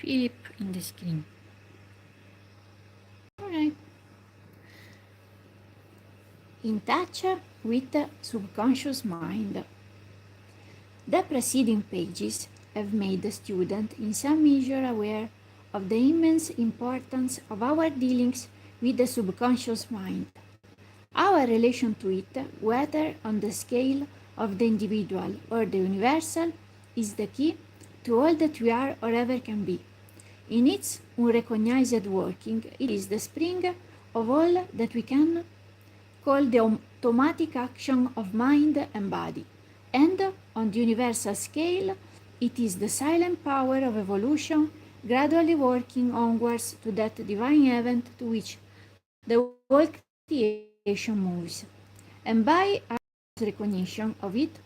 Philip in the screen. Alright. In touch with the subconscious mind. The preceding pages have made the student in some measure aware of the immense importance of our dealings with the subconscious mind. Our relation to it, whether on the scale of the individual or the universal, is the key to all that we are or ever can be. In its unrecognized working, it is the spring of all that we can call the automatic action of mind and body. And on the universal scale, it is the silent power of evolution gradually working onwards to that divine event to which the whole creation moves. And by our recognition of it,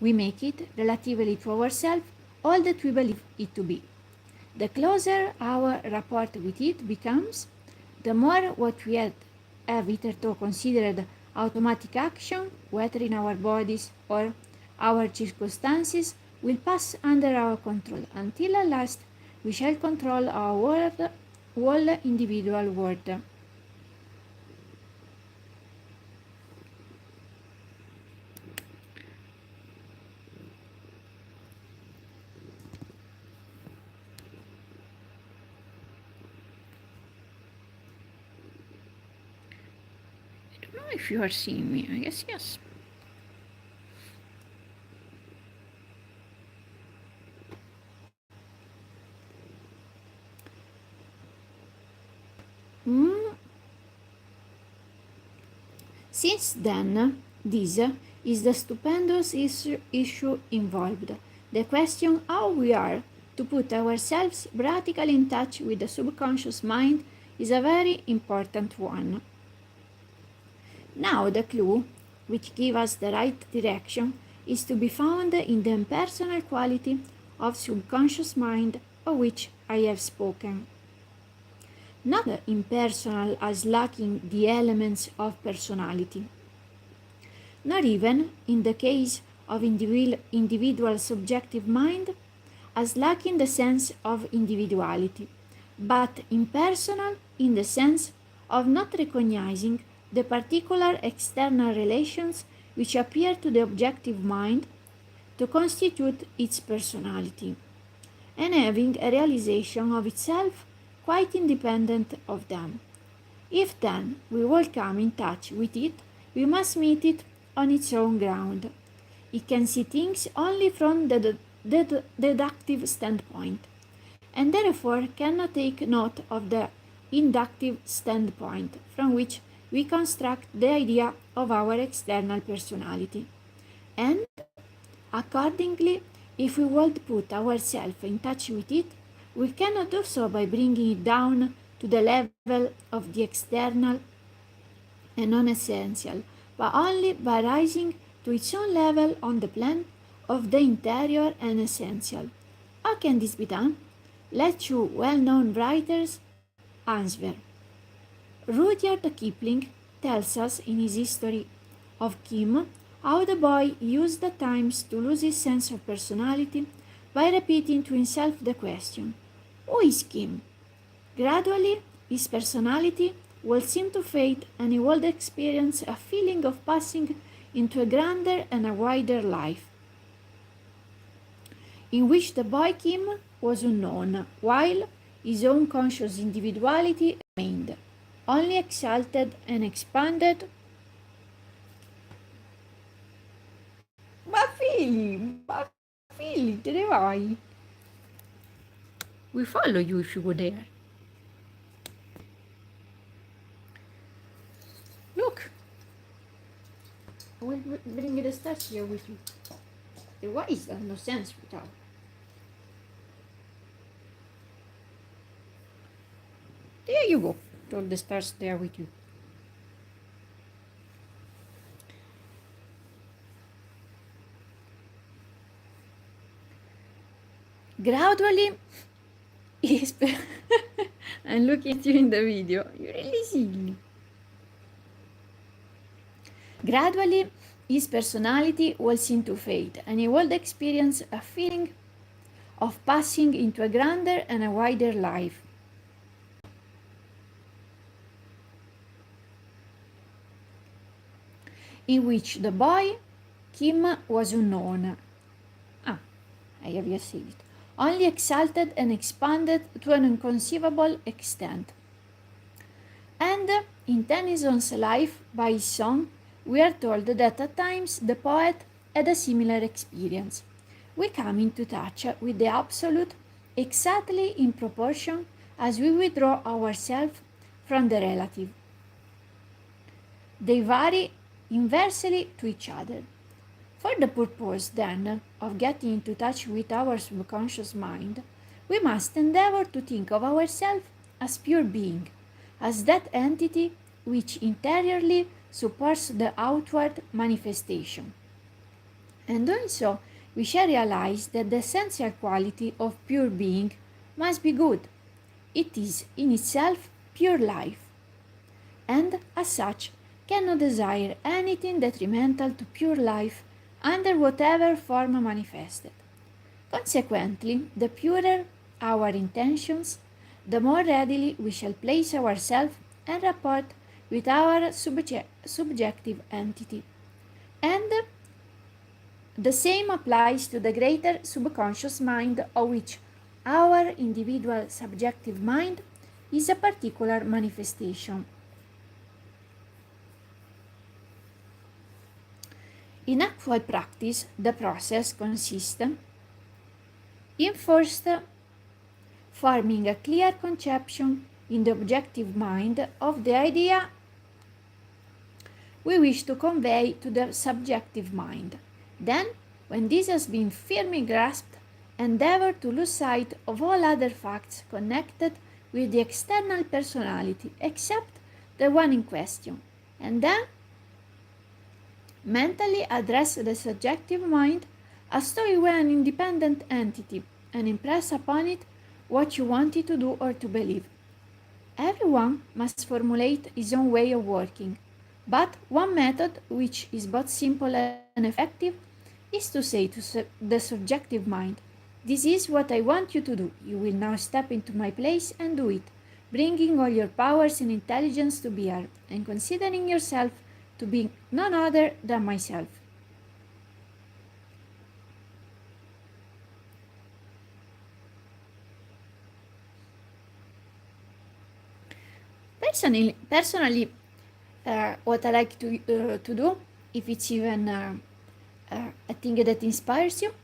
we make it, relatively to ourselves, all that we believe it to be. The closer our rapport with it becomes, the more what we have hitherto considered automatic action, whether in our bodies or our circumstances, will pass under our control, until at last we shall control our world, whole individual world. I don't know if you are seeing me. I guess yes. Since then, this is the stupendous issue involved. The question how we are to put ourselves practically in touch with the subconscious mind is a very important one. Now the clue, which gives us the right direction, is to be found in the impersonal quality of subconscious mind of which I have spoken. Not impersonal as lacking the elements of personality, nor even, in the case of individual subjective mind, as lacking the sense of individuality, but impersonal in the sense of not recognizing the particular external relations which appear to the objective mind to constitute its personality, and having a realization of itself quite independent of them. If then we will come in touch with it, we must meet it on its own ground. It can see things only from the deductive standpoint, and therefore cannot take note of the inductive standpoint from which we construct the idea of our external personality. And accordingly, if we would put ourselves in touch with it, we cannot do so by bringing it down to the level of the external and non-essential, but only by rising to its own level on the plane of the interior and essential. How can this be done? Let two well-known writers answer. Rudyard Kipling tells us in his History of Kim how the boy used at times to lose his sense of personality by repeating to himself the question, "Who is Kim?" Gradually, his personality will seem to fade and he will experience a feeling of passing into a grander and a wider life, in which the boy Kim was unknown, while his own conscious individuality remained, only exalted and expanded. Ma figli, te ne vai? We follow you if you go there. Look, I will bring the stars here with you. Why is that no sense without? There you go. All the stars there with you. Gradually, I'm looking at you in the video. You're really silly. Gradually, his personality will seem to fade, and he will experience a feeling of passing into a grander and a wider life. In which the boy, Kim, was unknown. Ah, I have just said it. Only exalted and expanded to an inconceivable extent. And in Tennyson's Life by his song, we are told that at times the poet had a similar experience. We come into touch with the absolute exactly in proportion as we withdraw ourselves from the relative. They vary inversely to each other. For the purpose, then, of getting into touch with our subconscious mind, we must endeavor to think of ourselves as pure being, as that entity which interiorly supports the outward manifestation. And doing so, we shall realize that the essential quality of pure being must be good. It is in itself pure life, and as such cannot desire anything detrimental to pure life under whatever form manifested. Consequently, the purer our intentions, the more readily we shall place ourselves in rapport with our subjective entity. And the same applies to the greater subconscious mind, of which our individual subjective mind is a particular manifestation. In actual practice, the process consists in first forming a clear conception in the objective mind of the idea we wish to convey to the subjective mind. Then, when this has been firmly grasped, endeavor to lose sight of all other facts connected with the external personality except the one in question, and then mentally address the subjective mind as though it were an independent entity and impress upon it what you want it to do or to believe. Everyone must formulate his own way of working, but one method, which is both simple and effective, is to say to the subjective mind, "This is what I want you to do. You will now step into my place and do it, bringing all your powers and intelligence to bear, and considering yourself to be none other than myself." Personally, what I like to do, if it's even a thing that inspires you,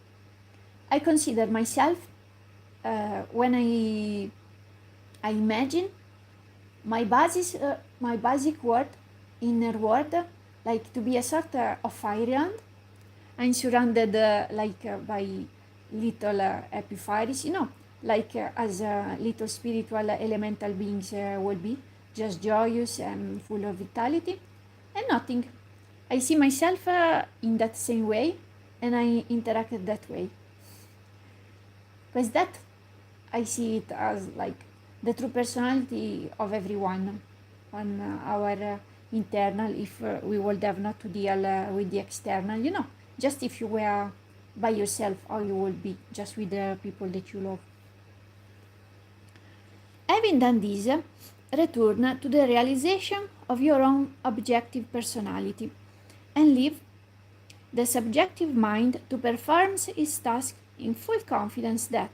I consider myself when I imagine my basic word, inner word, like to be a sort of fairyland. I'm surrounded by little happy fairies, like as little spiritual elemental beings would be, just joyous and full of vitality, and nothing. I see myself in that same way, and I interact that way. Because that, I see it as like the true personality of everyone on our internal, if we would have not to deal with the external, just if you were by yourself, how you would be, just with the people that you love. Having done this, return to the realization of your own objective personality and leave the subjective mind to perform its task in full confidence that,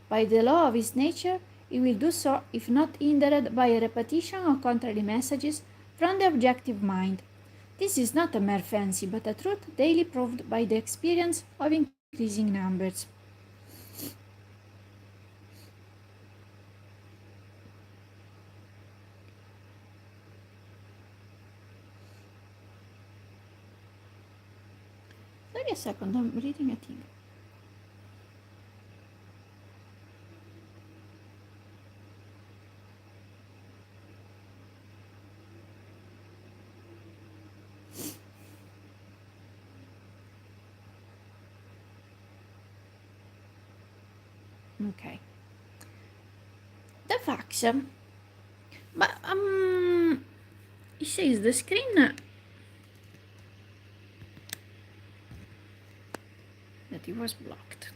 by the law of its nature, it will do so if not hindered by a repetition of contrary messages from the objective mind. This is not a mere fancy, but a truth daily proved by the experience of increasing numbers. Sorry a second, I'm reading a thing. Okay. The fax. But it says the screen that it was blocked.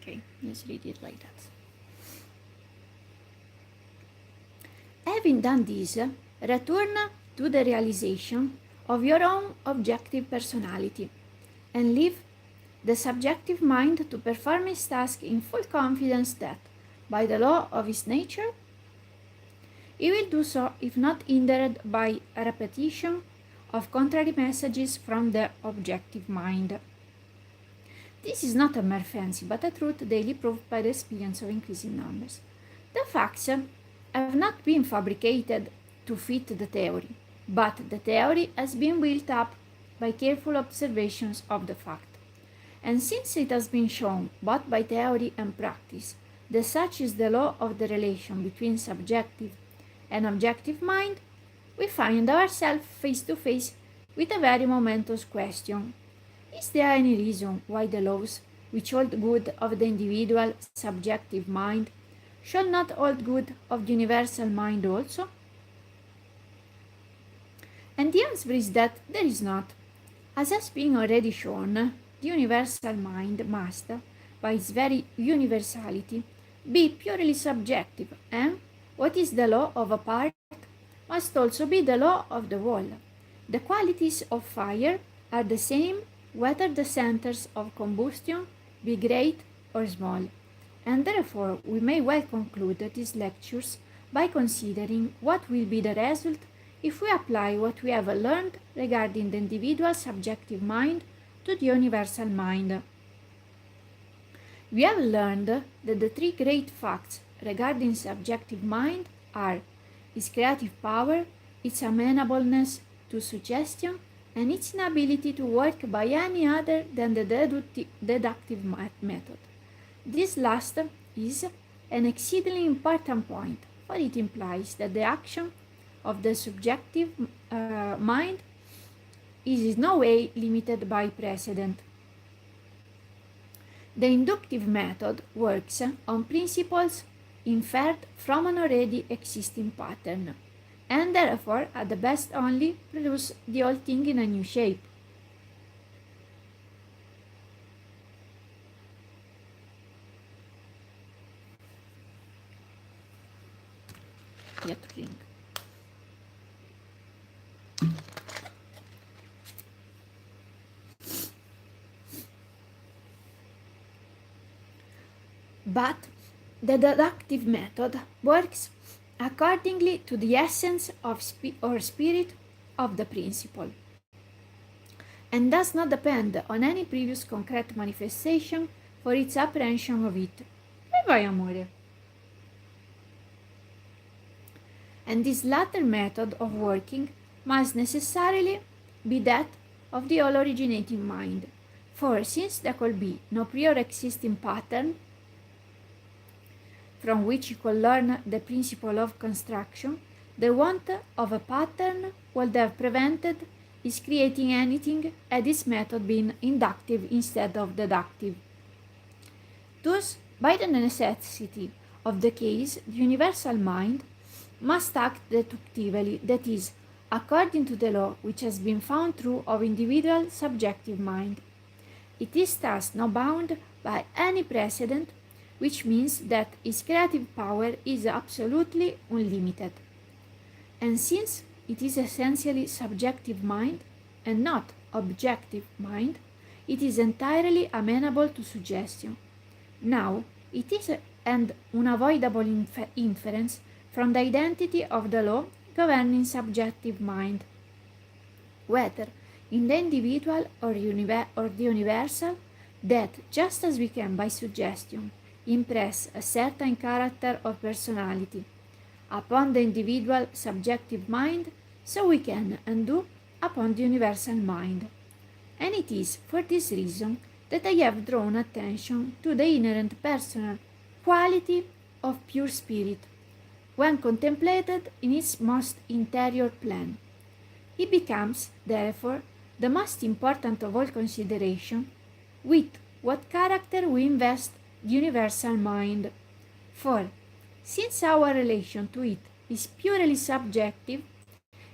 Okay, let's read it like that. Having done this, return to the realization of your own objective personality and leave the subjective mind to perform its task in full confidence that, by the law of its nature, it will do so if not hindered by a repetition of contrary messages from the objective mind. This is not a mere fancy, but a truth daily proved by the experience of increasing numbers. The facts have not been fabricated to fit the theory, but the theory has been built up by careful observations of the fact. And since it has been shown, both by theory and practice, that such is the law of the relation between subjective and objective mind, we find ourselves face to face with a very momentous question. Is there any reason why the laws which hold good of the individual subjective mind shall not hold good of the universal mind also? And the answer is that there is not. As has been already shown, the universal mind must, by its very universality, be purely subjective, and what is the law of a part must also be the law of the whole. The qualities of fire are the same whether the centers of combustion be great or small, and therefore we may well conclude these lectures by considering what will be the result if we apply what we have learned regarding the individual subjective mind to the universal mind. We have learned that the three great facts regarding subjective mind are its creative power, its amenableness to suggestion, and its inability to work by any other than the deductive method. This last is an exceedingly important point, for it implies that the action of the subjective mind is in no way limited by precedent. The inductive method works on principles inferred from an already existing pattern, and therefore at the best only produce the whole thing in a new shape. Yet to think. But the deductive method works accordingly to the essence of or spirit of the principle, and does not depend on any previous concrete manifestation for its apprehension of it. E vai, amore. And this latter method of working must necessarily be that of the all originating mind, for since there could be no prior existing pattern from which you could learn the principle of construction, the want of a pattern would have prevented his creating anything had this method been inductive instead of deductive. Thus, by the necessity of the case, the universal mind must act deductively, that is, according to the law which has been found true of individual subjective mind. It is thus not bound by any precedent, which means that its creative power is absolutely unlimited. And since it is essentially subjective mind and not objective mind, it is entirely amenable to suggestion. Now, it is an unavoidable inference from the identity of the law governing subjective mind, whether in the individual or the universal, that just as we can by suggestion impress a certain character of personality upon the individual subjective mind, so we can and do upon the universal mind. And it is for this reason that I have drawn attention to the inherent personal quality of pure spirit, when contemplated in its most interior plan. It becomes, therefore, the most important of all consideration, with what character we invest the universal mind. For, since our relation to it is purely subjective,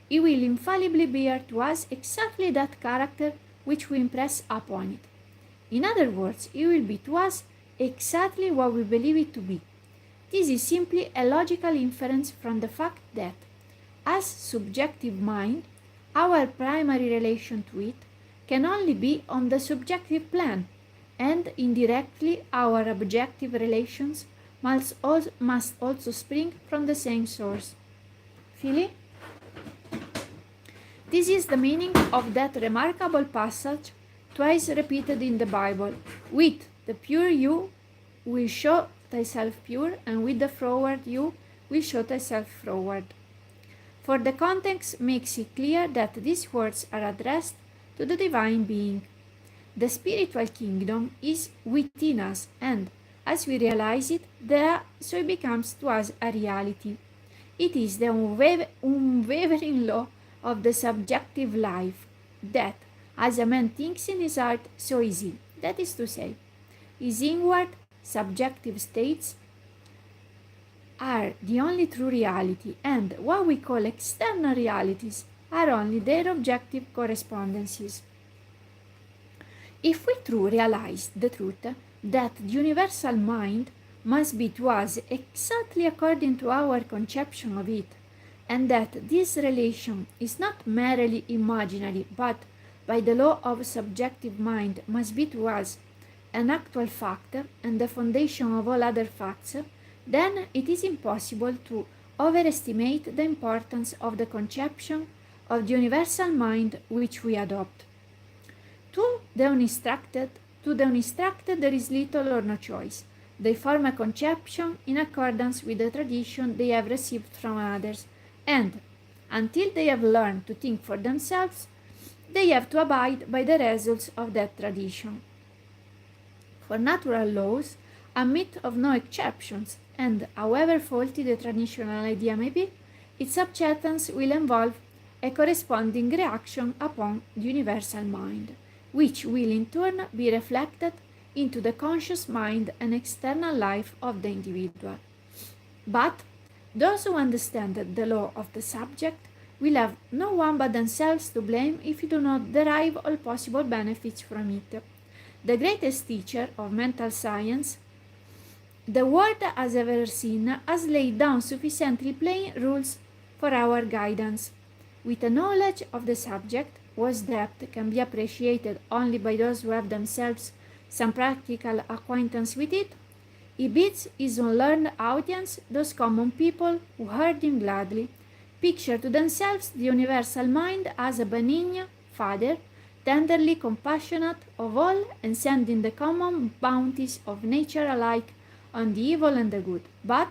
it will infallibly bear to us exactly that character which we impress upon it. In other words, it will be to us exactly what we believe it to be. This is simply a logical inference from the fact that, as subjective mind, our primary relation to it can only be on the subjective plan, and indirectly our objective relations must also spring from the same source. Philly? This is the meaning of that remarkable passage twice repeated in the Bible. With the pure you will show thyself pure, and with the froward you will show thyself froward. For the context makes it clear that these words are addressed to the divine being. The spiritual kingdom is within us, and as we realize it, so it becomes to us a reality. It is the unwavering law of the subjective life that, as a man thinks in his heart, so is he. That is to say, his inward subjective states are the only true reality, and what we call external realities are only their objective correspondences. If we truly realize the truth that the universal mind must be to us exactly according to our conception of it, and that this relation is not merely imaginary, but by the law of subjective mind must be to us an actual fact and the foundation of all other facts, then it is impossible to overestimate the importance of the conception of the universal mind which we adopt. To the uninstructed there is little or no choice. They form a conception in accordance with the tradition they have received from others, and until they have learned to think for themselves, they have to abide by the results of that tradition. For natural laws admit of no exceptions, and however faulty the traditional idea may be, its acceptance will involve a corresponding reaction upon the universal mind, which will in turn be reflected into the conscious mind and external life of the individual. But those who understand the law of the subject will have no one but themselves to blame if you do not derive all possible benefits from it. The greatest teacher of mental science the world has ever seen has laid down sufficiently plain rules for our guidance. With a knowledge of the subject, whose depth can be appreciated only by those who have themselves some practical acquaintance with it, he bids his unlearned audience, those common people who heard him gladly, picture to themselves the universal mind as a benign Father, tenderly compassionate of all and sending the common bounties of nature alike on the evil and the good. But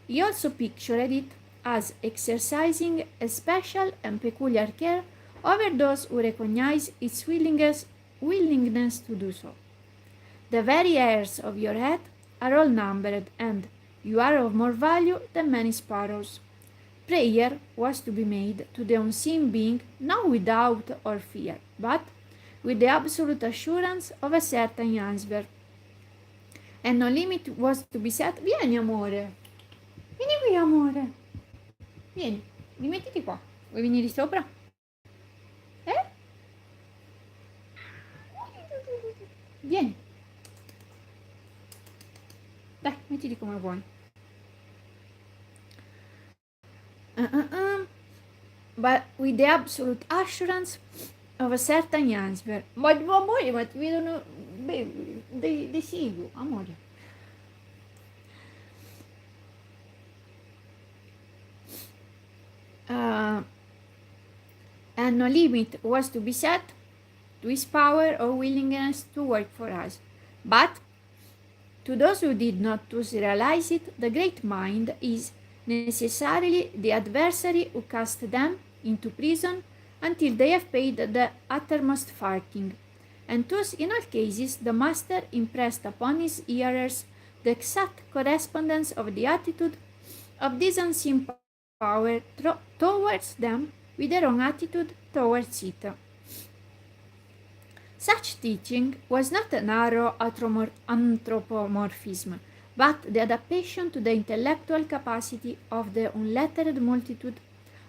he also pictured it as exercising a special and peculiar care over those who recognize its willingness to do so. The very hairs of your head are all numbered, and you are of more value than many sparrows. Prayer was to be made to the unseen being not with doubt or fear, but with the absolute assurance of a certain answer. And no limit was to be set. Vieni amore, vieni qui amore, vieni, rimettiti qua. Vuoi venire sopra? Vieni. Dai, mettiti come vuoi. But with the absolute assurance of a certain answer. Ma amore, ma ti vedono dei sigo, amore. And no limit was to be set to his power or willingness to work for us. But to those who did not thus realize it, the great mind is necessarily the adversary who casts them into prison until they have paid the uttermost farthing. And thus, in all cases, the master impressed upon his hearers the exact correspondence of the attitude of this unseen power towards them with their own attitude towards it. Such teaching was not a narrow anthropomorphism, but the adaptation to the intellectual capacity of the unlettered multitude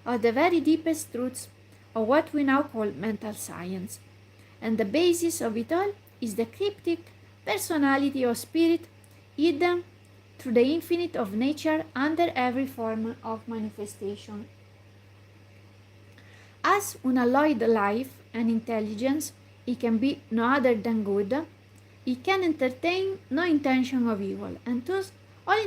of the very deepest truths of what we now call mental science. And the basis of it all is the cryptic personality or spirit, hidden through the infinite of nature under every form of manifestation. As unalloyed life and intelligence, it can be no other than good. It can entertain no intention of evil, and thus all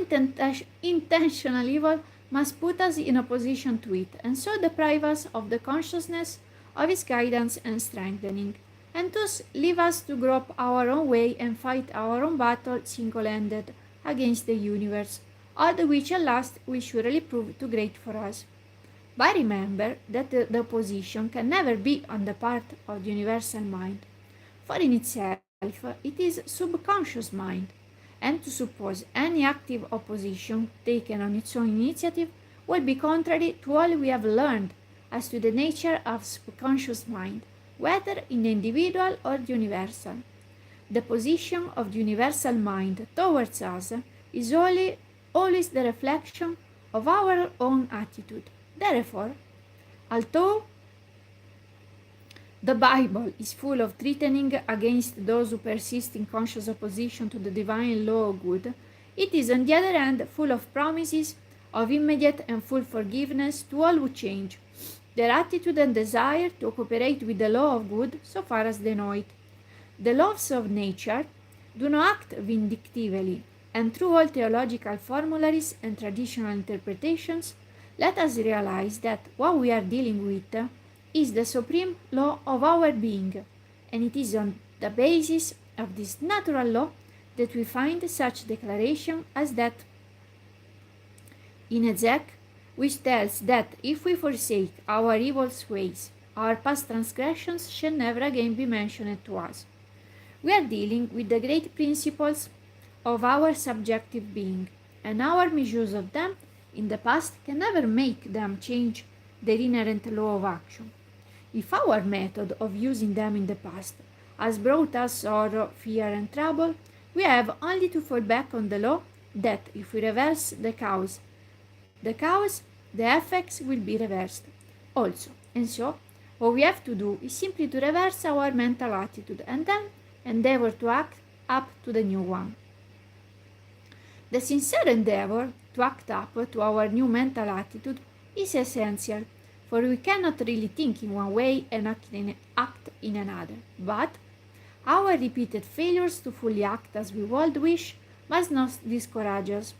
intentional evil must put us in opposition to it, and so deprive us of the consciousness of its guidance and strengthening, and thus leave us to grope our own way and fight our own battle single-handed against the universe, all which at last will surely prove too great for us. But remember that the opposition can never be on the part of the universal mind, for in itself it is subconscious mind, and to suppose any active opposition taken on its own initiative will be contrary to all we have learned as to the nature of subconscious mind, whether in the individual or the universal. The position of the universal mind towards us is always the reflection of our own attitude. Therefore, although the Bible is full of threatening against those who persist in conscious opposition to the divine law of good, it is on the other hand full of promises of immediate and full forgiveness to all who change their attitude and desire to cooperate with the law of good so far as they know it. The laws of nature do not act vindictively, and through all theological formularies and traditional interpretations, let us realize that what we are dealing with is the supreme law of our being, and it is on the basis of this natural law that we find such declaration as that in Ezek, which tells that if we forsake our evil ways, our past transgressions shall never again be mentioned to us. We are dealing with the great principles of our subjective being, and our misuse of them in the past can never make them change their inherent law of action. If our method of using them in the past has brought us sorrow, fear, and trouble, we have only to fall back on the law that if we reverse the cause, the effects will be reversed also. And so, what we have to do is simply to reverse our mental attitude and then endeavor to act up to the new one. The sincere endeavor to act up to our new mental attitude is essential, for we cannot really think in one way and act in another. But our repeated failures to fully act as we would wish must not discourage us.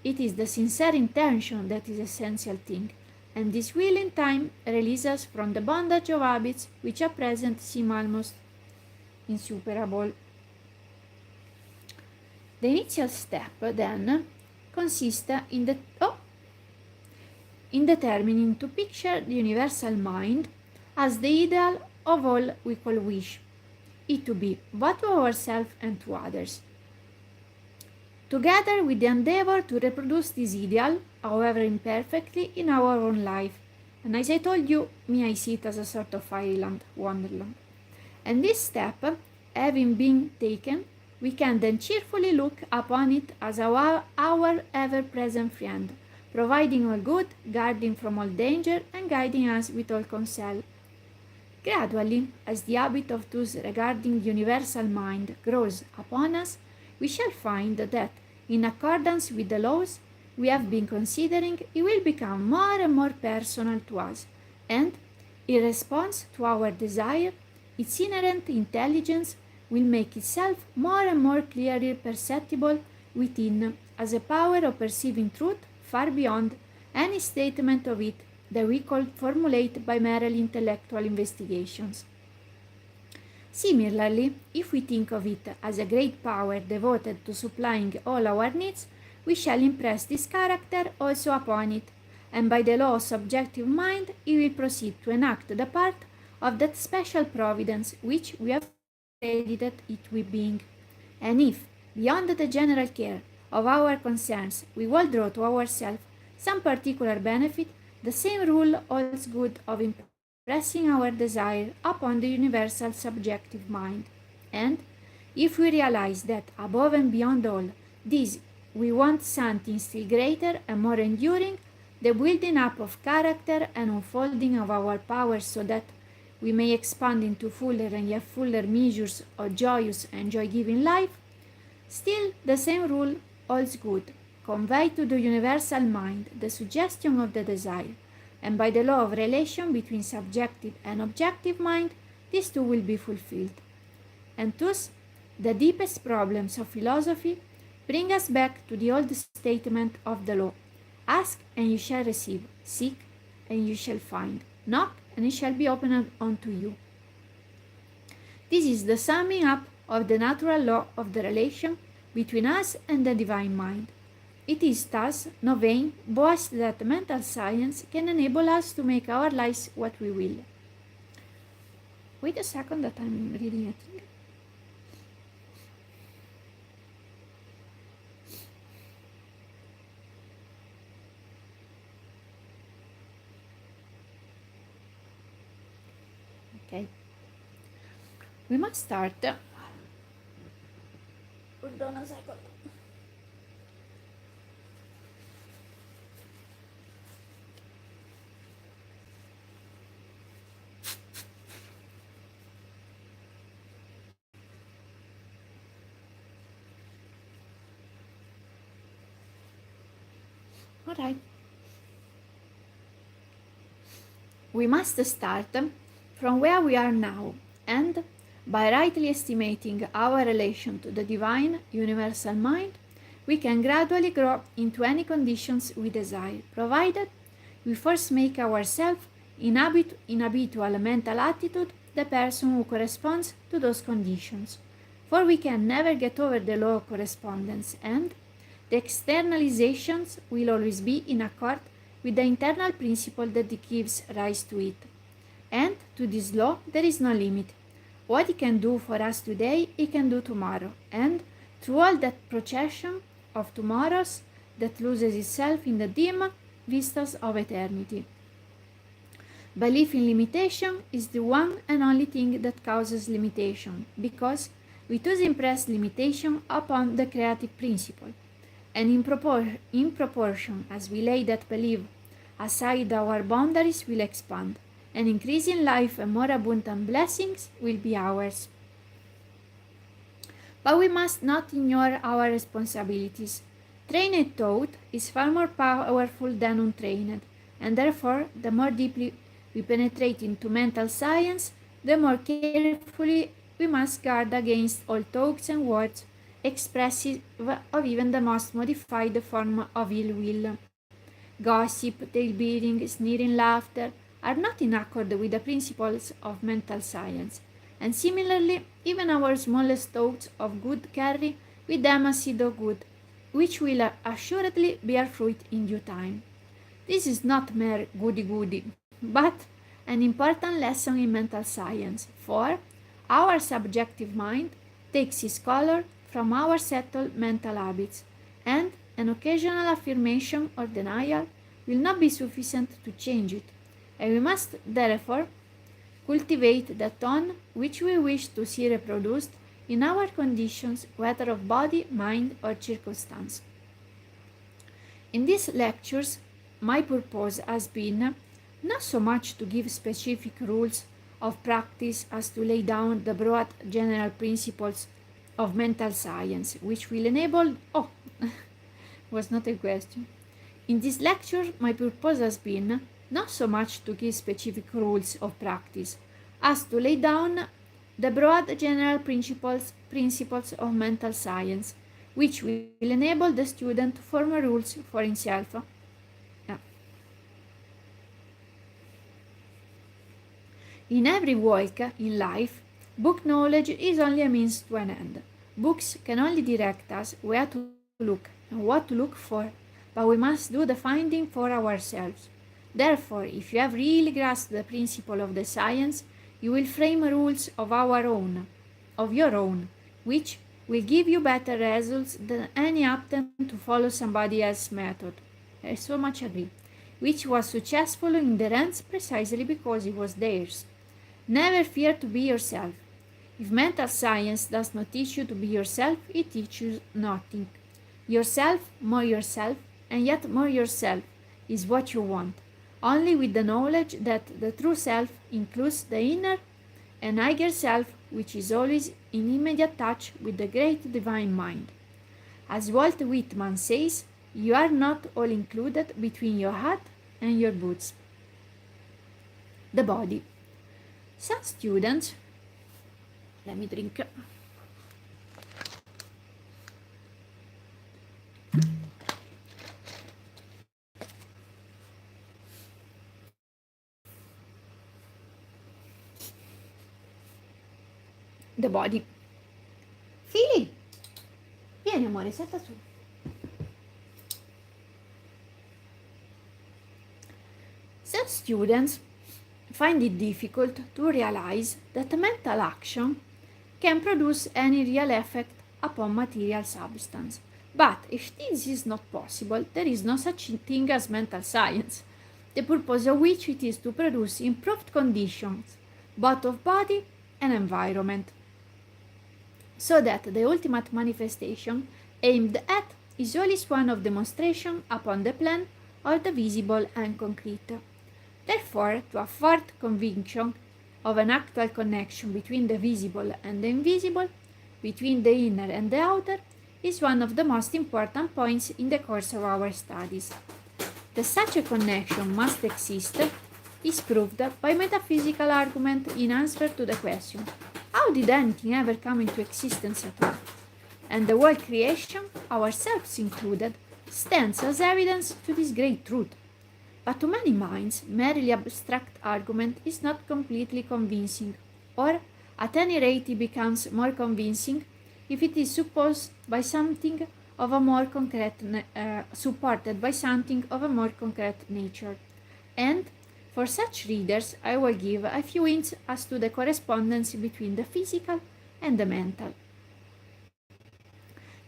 It is the sincere intention that is essential thing, and this will in time release us from the bondage of habits which at present seem almost insuperable. The initial step, then, consists in determining to picture the universal mind as the ideal of all we call wish, it to be both to ourselves and to others, together with the endeavor to reproduce this ideal, however imperfectly, in our own life. And as I told you, I see it as a sort of fairyland, wonderland. And this step, having been taken, we can then cheerfully look upon it as our ever-present friend, providing all good, guarding from all danger, and guiding us with all counsel. Gradually, as the habit of thus regarding the universal mind grows upon us, we shall find that, in accordance with the laws we have been considering, it will become more and more personal to us, and, in response to our desire, its inherent intelligence will make itself more and more clearly perceptible within as a power of perceiving truth far beyond any statement of it that we could formulate by merely intellectual investigations. Similarly, if we think of it as a great power devoted to supplying all our needs, we shall impress this character also upon it, and by the law of subjective mind it will proceed to enact the part of that special providence which we have credited it with being. And if, beyond the general care of our concerns, we will draw to ourselves some particular benefit, the same rule holds good of impressing our desire upon the universal subjective mind. And if we realize that above and beyond all this we want something still greater and more enduring, the building up of character and unfolding of our powers so that we may expand into fuller and yet fuller measures of joyous and joy-giving life, Still, the same rule holds good. Convey to the universal mind the suggestion of the desire, and by the law of relation between subjective and objective mind, these two will be fulfilled. And thus, the deepest problems of philosophy bring us back to the old statement of the law. Ask and you shall receive, seek and you shall find, knock and it shall be opened unto you. This is the summing up of the natural law of the relation between us and the divine mind. It is thus no vain boast that mental science can enable us to make our lives what we will. Wait a second that I'm reading it. Okay. We must start. Hold on a second. All right. We must start from where we are now, and by rightly estimating our relation to the divine universal mind, we can gradually grow into any conditions we desire, provided we first make ourselves in habitual mental attitude the person who corresponds to those conditions. For we can never get over the law of correspondence, and the externalizations will always be in accord with the internal principle that gives rise to it. And to this law there is no limit. What it can do for us today, it can do tomorrow, and through all that procession of tomorrows that loses itself in the dim vistas of eternity. Belief in limitation is the one and only thing that causes limitation, because we thus impress limitation upon the creative principle, and in proportion as we lay that belief aside, our boundaries will expand, and increasing life and more abundant blessings will be ours. But we must not ignore our responsibilities. Trained thought is far more powerful than untrained, and therefore the more deeply we penetrate into mental science, the more carefully we must guard against all thoughts and words expressive of even the most modified form of ill will. Gossip, tale-beating, sneering laughter are not in accord with the principles of mental science, and similarly, even our smallest thoughts of good carry with them a seed of good, which will assuredly bear fruit in due time. This is not mere goody-goody, but an important lesson in mental science, for our subjective mind takes its color from our settled mental habits, and an occasional affirmation or denial will not be sufficient to change it, and we must therefore cultivate the tone which we wish to see reproduced in our conditions, whether of body, mind, or circumstance. In these lectures, my purpose has been not so much to give specific rules of practice as to lay down the broad general principles of mental science, which will enable. Was not a question. In this lecture, my purpose has been not so much to give specific rules of practice as to lay down the broad general principles of mental science, which will enable the student to form rules for himself. In every walk in life, book knowledge is only a means to an end. Books can only direct us where to look and what to look for, but we must do the finding for ourselves. Therefore, if you have really grasped the principle of the science, you will frame rules of your own, which will give you better results than any attempt to follow somebody else's method. I so much agree. Which was successful in their hands precisely because it was theirs. Never fear to be yourself. If mental science does not teach you to be yourself, it teaches you nothing. Yourself, and yet more yourself is what you want, only with the knowledge that the true self includes the inner and higher self, which is always in immediate touch with the great divine mind. As Walt Whitman says, you are not all included between your hat and your boots. The body. Some students, let me drink. The body. Fili, vieni amore, salta su. Some students find it difficult to realize that mental action can produce any real effect upon material substance. But if this is not possible, there is no such thing as mental science, the purpose of which it is to produce improved conditions, both of body and environment, so that the ultimate manifestation aimed at is always one of demonstration upon the plane of the visible and concrete. Therefore, to afford conviction of an actual connection between the visible and the invisible, between the inner and the outer, is one of the most important points in the course of our studies. That such a connection must exist is proved by metaphysical argument in answer to the question, how did anything ever come into existence at all? And the whole creation, ourselves included, stands as evidence to this great truth. But to many minds, merely abstract argument is not completely convincing, or at any rate it becomes more convincing if it is supported by something of a more concrete nature. And for such readers, I will give a few hints as to the correspondence between the physical and the mental.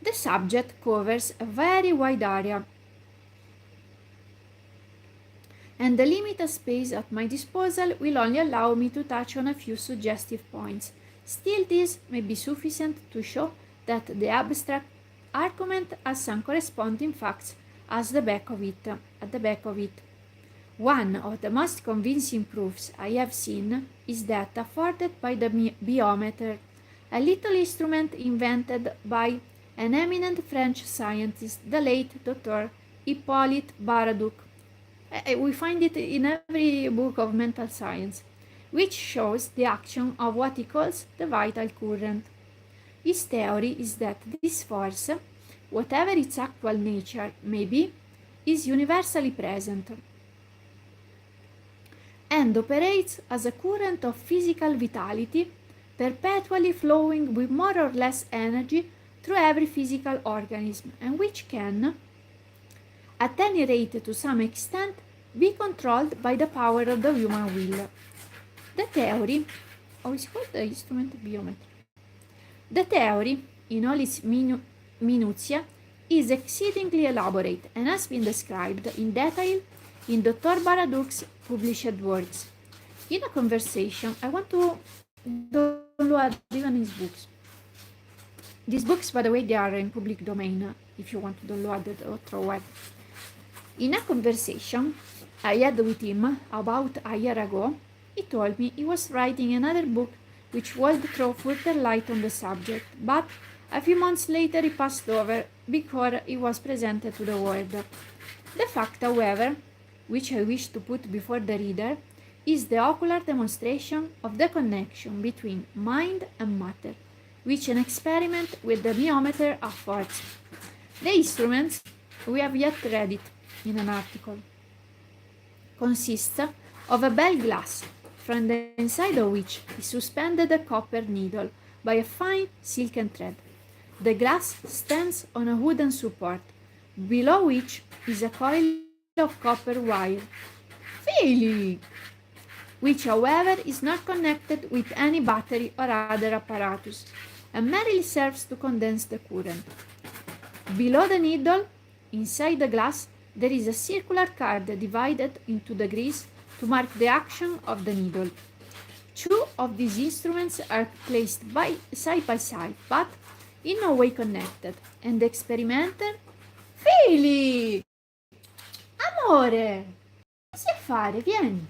The subject covers a very wide area, and the limited space at my disposal will only allow me to touch on a few suggestive points. Still, this may be sufficient to show that the abstract argument has some corresponding facts at the back of it. One of the most convincing proofs I have seen is that afforded by the biometer, a little instrument invented by an eminent French scientist, the late Dr. Hippolyte Baraduc. We find it in every book of mental science, which shows the action of what he calls the vital current. His theory is that this force, whatever its actual nature may be, is universally present and operates as a current of physical vitality, perpetually flowing with more or less energy through every physical organism, and which can, at any rate to some extent, be controlled by the power of the human will. The theory, is called the instrument biometry. The theory, in all its minutiae, is exceedingly elaborate and has been described in detail in Dr. Baraduc's published works. In a conversation, I want to download even his books. These books, by the way, they are in public domain if you want to download it or Troward. In a conversation I had with him about a year ago, he told me he was writing another book which would throw further light on the subject, but a few months later he passed over before he was presented to the world. The fact, however, which I wish to put before the reader, is the ocular demonstration of the connection between mind and matter, which an experiment with the biometer affords. The instruments, we have yet read it in an article, consists of a bell glass, from the inside of which is suspended a copper needle by a fine silken thread. The glass stands on a wooden support, below which is a coil of copper wire, which however is not connected with any battery or other apparatus, and merely serves to condense the current. Below the needle, inside the glass, there is a circular card divided into degrees to mark the action of the needle. Two of these instruments are placed side by side, but in no way connected, and the experimenter... Fili! Amore! Cosa fare? Vieni!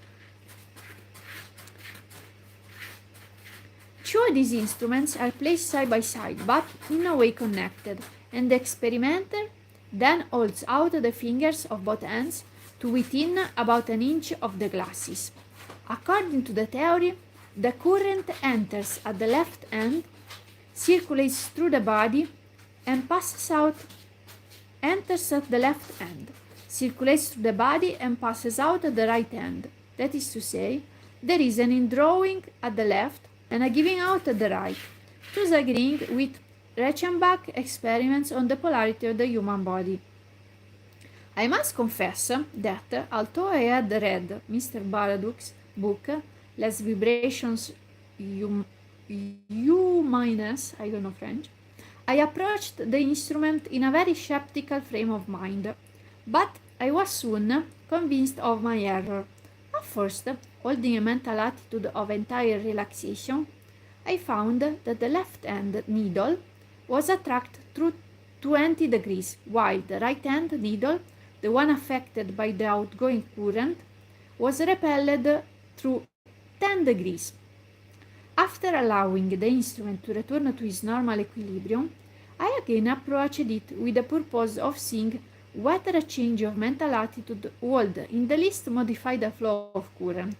Two of these instruments are placed side by side, but in no way connected, and the experimenter then holds out the fingers of both hands to within about an inch of the glasses. According to the theory, the current enters at the left hand, circulates through the body, and passes out, enters at the left hand, circulates through the body, and passes out at the right hand. That is to say, there is an indrawing at the left and a giving out at the right, thus agreeing with Reichenbach experiments on the polarity of the human body. I must confess that, although I had read Mr. Baraduc's book, Les Vibrations Humaines, I don't know French, I approached the instrument in a very skeptical frame of mind, but I was soon convinced of my error. At first, holding a mental attitude of entire relaxation, I found that the left-hand needle was attracted through 20 degrees, while the right-hand needle, the one affected by the outgoing current, was repelled through 10 degrees. After allowing the instrument to return to its normal equilibrium, I again approached it with the purpose of seeing whether a change of mental attitude would in the least modify the flow of current.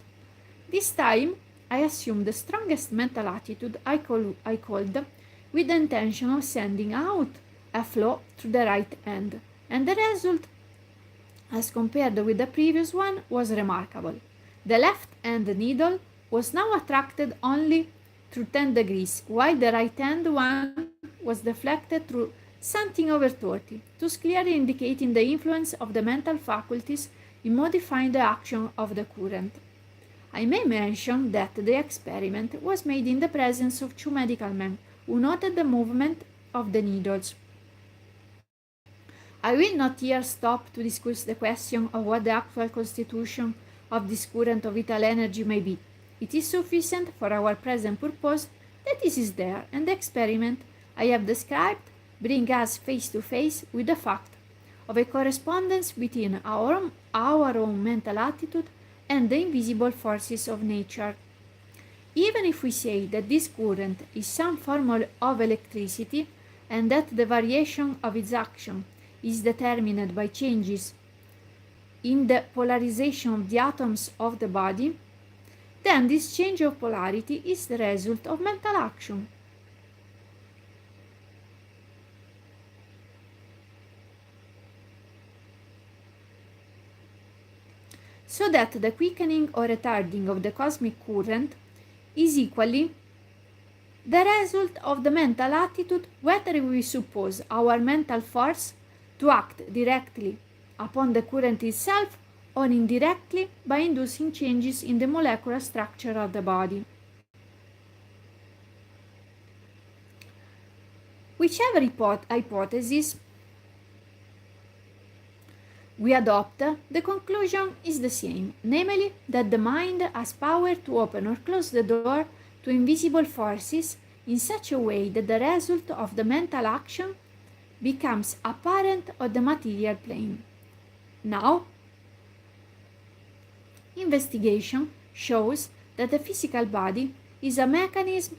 This time, I assumed the strongest mental attitude I could, with the intention of sending out a flow through the right hand, and the result, as compared with the previous one, was remarkable. The left hand needle was now attracted only through 10 degrees, while the right hand one was deflected through something over 30, thus clearly indicating the influence of the mental faculties in modifying the action of the current. I may mention that the experiment was made in the presence of two medical men who noted the movement of the needles. I will not here stop to discuss the question of what the actual constitution of this current of vital energy may be. It is sufficient for our present purpose that this is there, and the experiment I have described brings us face to face with the fact of a correspondence between our own mental attitude and the invisible forces of nature. Even if we say that this current is some form of electricity and that the variation of its action is determined by changes in the polarization of the atoms of the body, then this change of polarity is the result of mental action. So that the quickening or retarding of the cosmic current is equally the result of the mental attitude, whether we suppose our mental force to act directly upon the current itself or indirectly by inducing changes in the molecular structure of the body. Whichever hypothesis we adopt, the conclusion is the same, namely that the mind has power to open or close the door to invisible forces in such a way that the result of the mental action becomes apparent on the material plane. Now, investigation shows that the physical body is a mechanism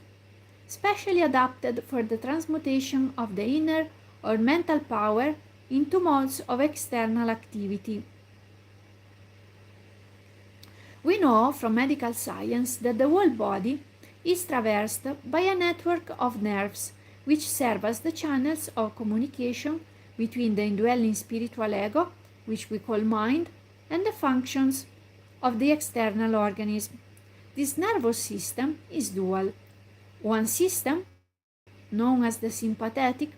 specially adapted for the transmutation of the inner or mental power into modes of external activity. We know from medical science that the whole body is traversed by a network of nerves which serve as the channels of communication between the indwelling spiritual ego, which we call mind, and the functions of the external organism. This nervous system is dual. One system, known as the sympathetic,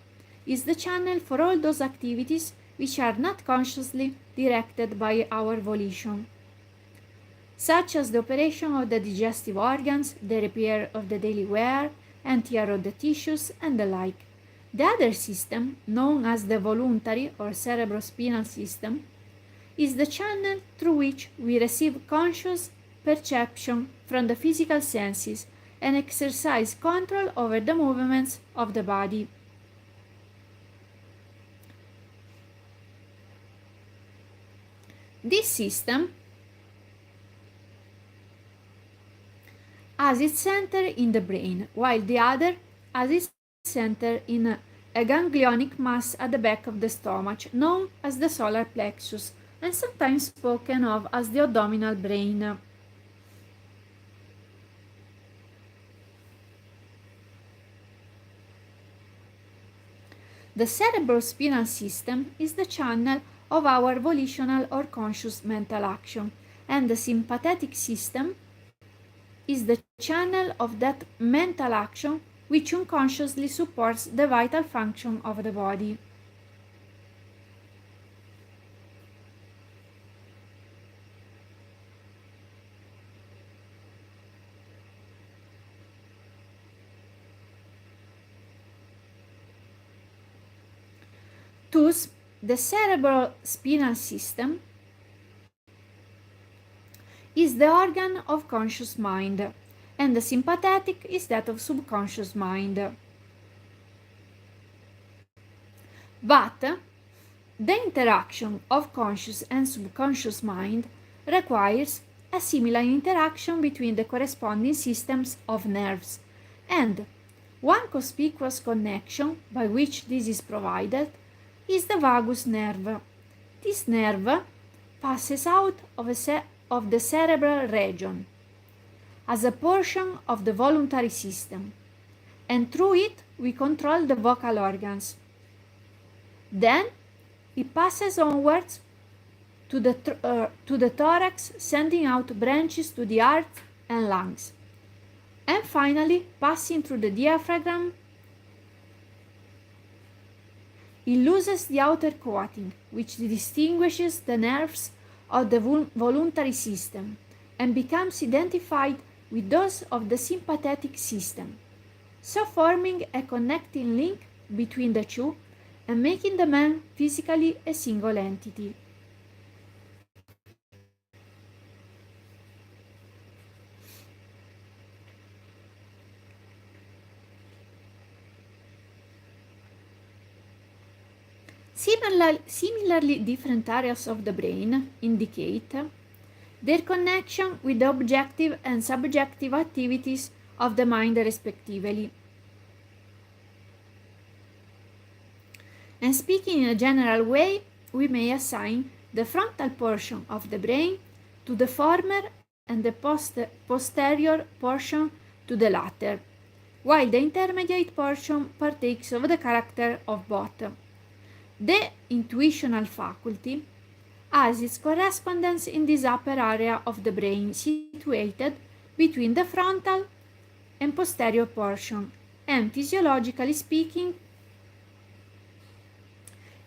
is the channel for all those activities which are not consciously directed by our volition, such as the operation of the digestive organs, the repair of the daily wear and tear of the tissues, and the like. The other system, known as the voluntary or cerebrospinal system, is the channel through which we receive conscious perception from the physical senses and exercise control over the movements of the body. This system has its center in the brain, while the other has its center in a ganglionic mass at the back of the stomach, known as the solar plexus, and sometimes spoken of as the abdominal brain. The cerebrospinal system is the channel of our volitional or conscious mental action, and the sympathetic system is the channel of that mental action which unconsciously supports the vital function of the body. Thus, the cerebrospinal system is the organ of conscious mind, and the sympathetic is that of subconscious mind. But the interaction of conscious and subconscious mind requires a similar interaction between the corresponding systems of nerves, and one conspicuous connection by which this is provided is the vagus nerve. This nerve passes out of the cerebral region as a portion of the voluntary system, and through it we control the vocal organs. Then it passes onwards to the thorax, sending out branches to the heart and lungs, and finally passing through the diaphragm. It loses the outer coating, which distinguishes the nerves of the voluntary system, and becomes identified with those of the sympathetic system, so forming a connecting link between the two and making the man physically a single entity. Similarly, different areas of the brain indicate their connection with the objective and subjective activities of the mind respectively. And speaking in a general way, we may assign the frontal portion of the brain to the former and the posterior portion to the latter, while the intermediate portion partakes of the character of both. The intuitional faculty has its correspondence in this upper area of the brain situated between the frontal and posterior portion, and physiologically speaking,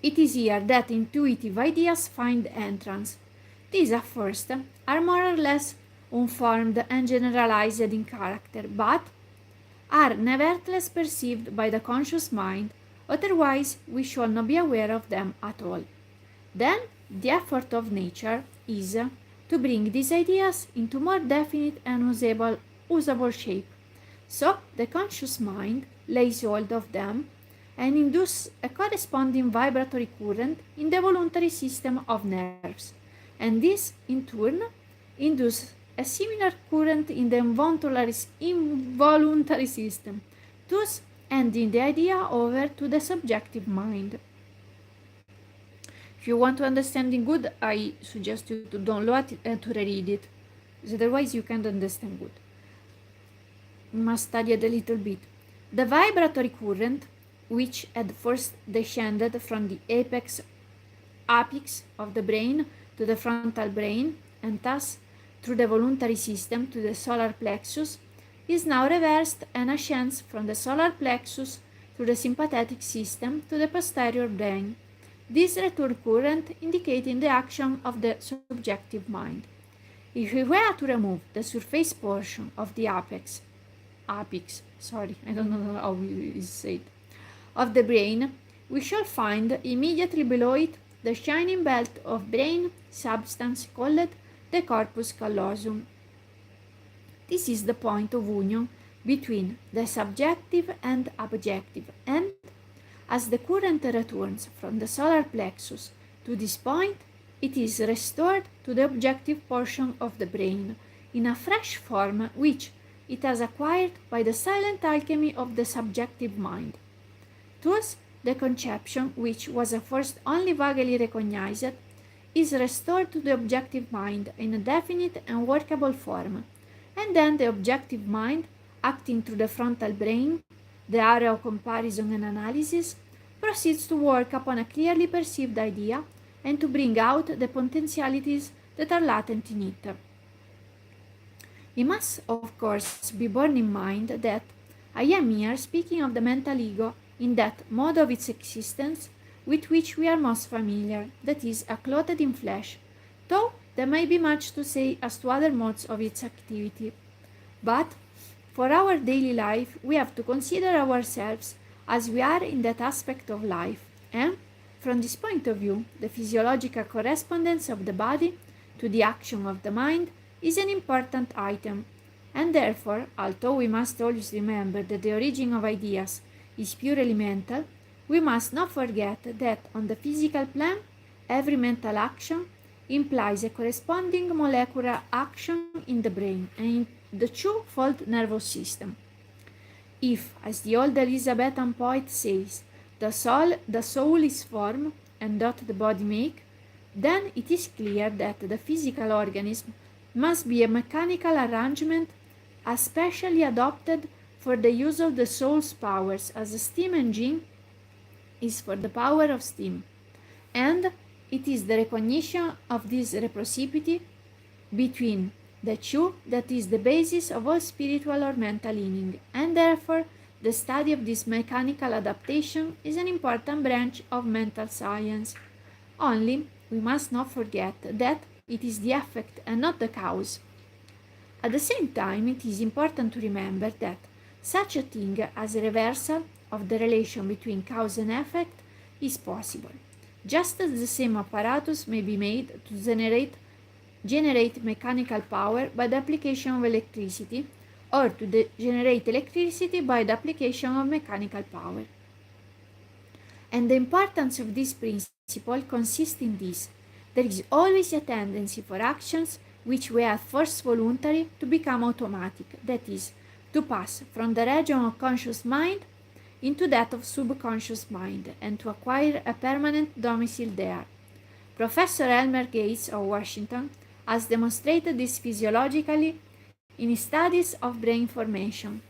it is here that intuitive ideas find entrance. These at first are more or less unformed and generalized in character, but are nevertheless perceived by the conscious mind, otherwise we shall not be aware of them at all. Then the effort of nature is to bring these ideas into more definite and usable shape. So the conscious mind lays hold of them and induces a corresponding vibratory current in the voluntary system of nerves, and this in turn induces a similar current in the involuntary system, thus handing the idea over to the subjective mind. If you want to understand it good, I suggest you to download it and to reread it, otherwise you can't understand good. You must study it a little bit. The vibratory current, which at first descended from the apex of the brain to the frontal brain, and thus through the voluntary system to the solar plexus, is now reversed and ascends from the solar plexus through the sympathetic system to the posterior brain. This return current indicating the action of the subjective mind. If we were to remove the surface portion of the apex, I don't know how we say it, of the brain, we shall find immediately below it the shining belt of brain substance called the corpus callosum. This is the point of union between the subjective and objective, and as the current returns from the solar plexus to this point, it is restored to the objective portion of the brain in a fresh form which it has acquired by the silent alchemy of the subjective mind. Thus, the conception, which was at first only vaguely recognized, is restored to the objective mind in a definite and workable form, and then the objective mind, acting through the frontal brain, the area of comparison and analysis, proceeds to work upon a clearly perceived idea and to bring out the potentialities that are latent in it. We must, of course, be borne in mind that I am here speaking of the mental ego in that mode of its existence with which we are most familiar, that is, clothed in flesh, though there may be much to say as to other modes of its activity. But for our daily life, we have to consider ourselves as we are in that aspect of life, and, from this point of view, the physiological correspondence of the body to the action of the mind is an important item, and therefore, although we must always remember that the origin of ideas is purely mental, we must not forget that on the physical plane, every mental action implies a corresponding molecular action in the brain and in the two-fold nervous system. If, as the old Elizabethan poet says, the soul is form and doth the body make, then it is clear that the physical organism must be a mechanical arrangement especially adopted for the use of the soul's powers, as a steam engine is for the power of steam. And it is the recognition of this reciprocity between the two that is the basis of all spiritual or mental healing, and therefore the study of this mechanical adaptation is an important branch of mental science. Only, we must not forget that it is the effect and not the cause. At the same time, it is important to remember that such a thing as a reversal of the relation between cause and effect is possible, just as the same apparatus may be made to generate mechanical power by the application of electricity, or to generate electricity by the application of mechanical power. And the importance of this principle consists in this: there is always a tendency for actions which were at first voluntary to become automatic, that is, to pass from the region of conscious mind into that of subconscious mind, and to acquire a permanent domicile there. Professor Elmer Gates of Washington has demonstrated this physiologically in his studies of brain formation.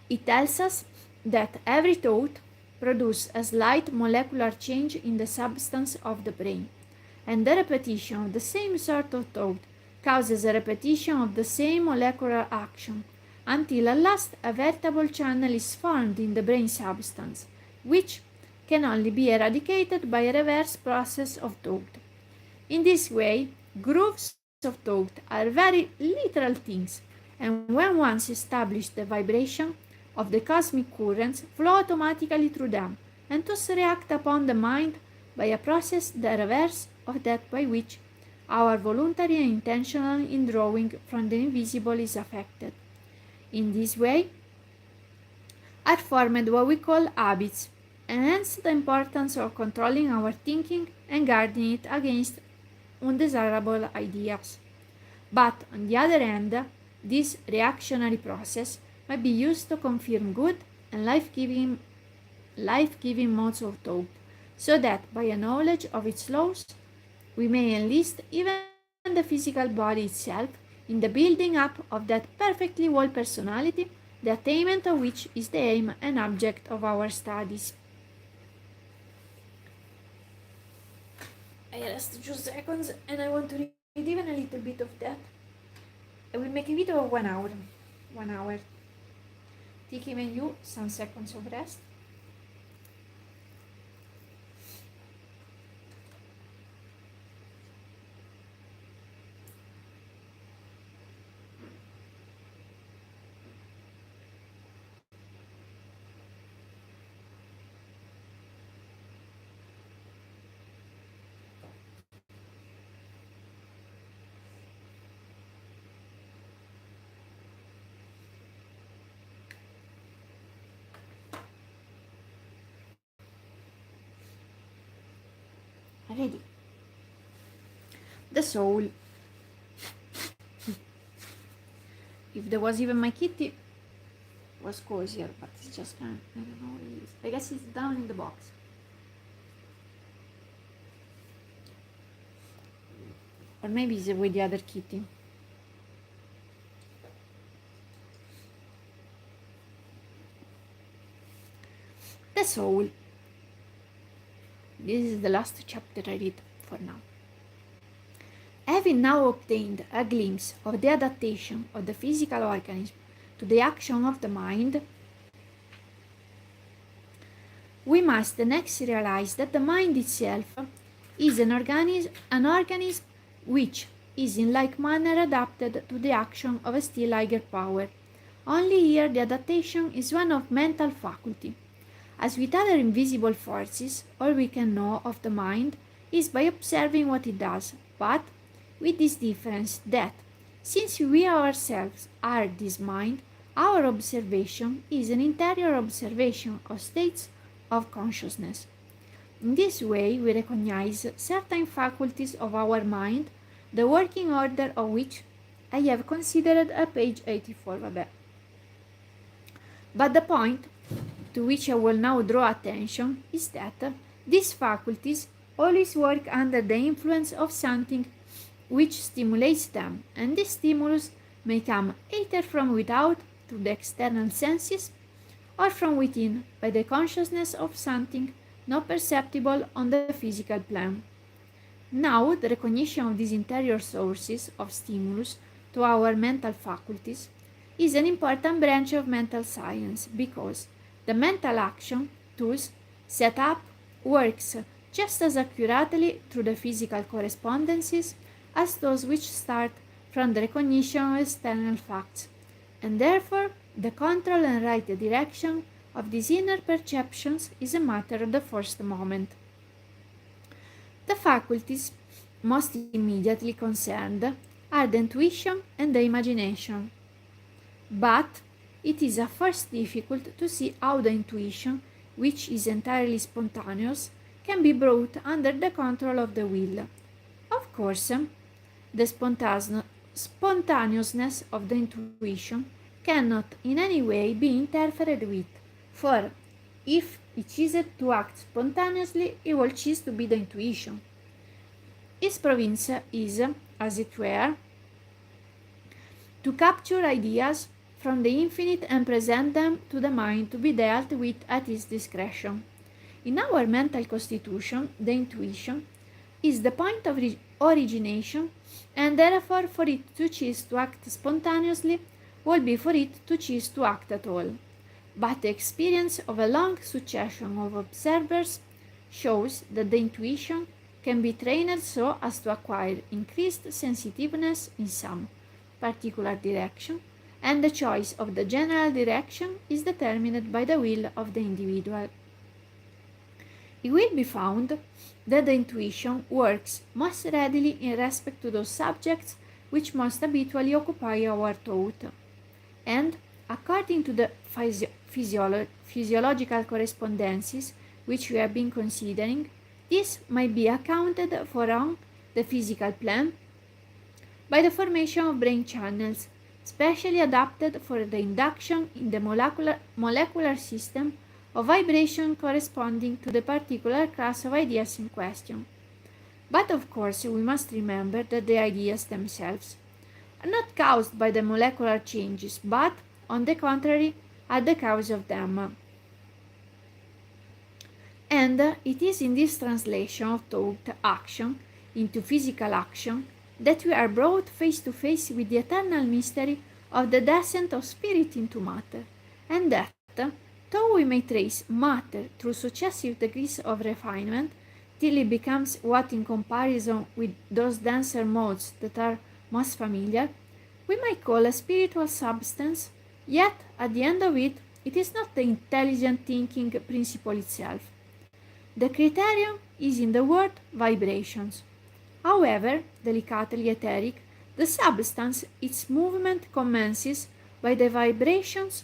It tells us that every thought produces a slight molecular change in the substance of the brain, and the repetition of the same sort of thought causes a repetition of the same molecular action, until at last a veritable channel is formed in the brain substance, which can only be eradicated by a reverse process of thought. In this way, grooves of thought are very literal things, and when once established, the vibration of the cosmic currents flow automatically through them, and thus react upon the mind by a process the reverse of that by which our voluntary and intentional indrawing from the invisible is affected. In this way are formed what we call habits, and hence the importance of controlling our thinking and guarding it against undesirable ideas. But on the other hand, this reactionary process may be used to confirm good and life-giving modes of thought, so that by a knowledge of its laws, we may enlist even the physical body itself in the building up of that perfectly whole personality, the attainment of which is the aim and object of our studies. I rest 2 seconds and I want to read even a little bit of that. I will make a video of 1 hour. 1 hour. Taking you some seconds of rest. Ready. The soul. If there was even my kitty, it was cozier, but it's just kind of, I don't know, I guess it's down in the box. Or maybe it's with the other kitty. The soul. This is the last chapter I read for now. Having now obtained a glimpse of the adaptation of the physical organism to the action of the mind, we must next realize that the mind itself is an organism which is in like manner adapted to the action of a still higher power. Only here the adaptation is one of mental faculty. As with other invisible forces, all we can know of the mind is by observing what it does, but with this difference that, since we ourselves are this mind, our observation is an interior observation of states of consciousness. In this way, we recognize certain faculties of our mind, the working order of which I have considered at page 84. But the point to which I will now draw attention is that these faculties always work under the influence of something which stimulates them, and this stimulus may come either from without through the external senses, or from within by the consciousness of something not perceptible on the physical plane. Now, the recognition of these interior sources of stimulus to our mental faculties is an important branch of mental science, because the mental action, thus set up, works just as accurately through the physical correspondences as those which start from the recognition of external facts, and therefore the control and right direction of these inner perceptions is a matter of the first moment. The faculties most immediately concerned are the intuition and the imagination. But it is at first difficult to see how the intuition, which is entirely spontaneous, can be brought under the control of the will. Of course, the spontaneousness of the intuition cannot in any way be interfered with, for if it chooses to act spontaneously, it will cease to be the intuition. Its province is, as it were, to capture ideas from the infinite and present them to the mind to be dealt with at its discretion. In our mental constitution, the intuition is the point of origination, and therefore for it to choose to act spontaneously will be for it to choose to act at all. But the experience of a long succession of observers shows that the intuition can be trained so as to acquire increased sensitiveness in some particular direction, and the choice of the general direction is determined by the will of the individual. It will be found that the intuition works most readily in respect to those subjects which most habitually occupy our thought, and according to the physiological correspondences which we have been considering, this might be accounted for on the physical plane by the formation of brain channels, specially adapted for the induction in the molecular system of vibration corresponding to the particular class of ideas in question. But of course, we must remember that the ideas themselves are not caused by the molecular changes, but, on the contrary, are the cause of them. And it is in this translation of thought action into physical action that we are brought face to face with the eternal mystery of the descent of spirit into matter, and that, though we may trace matter through successive degrees of refinement till it becomes what in comparison with those denser modes that are most familiar, we might call a spiritual substance, yet at the end of it, it is not the intelligent thinking principle itself. The criterion is in the word vibrations. However delicately etheric, the substance, its movement commences by the vibrations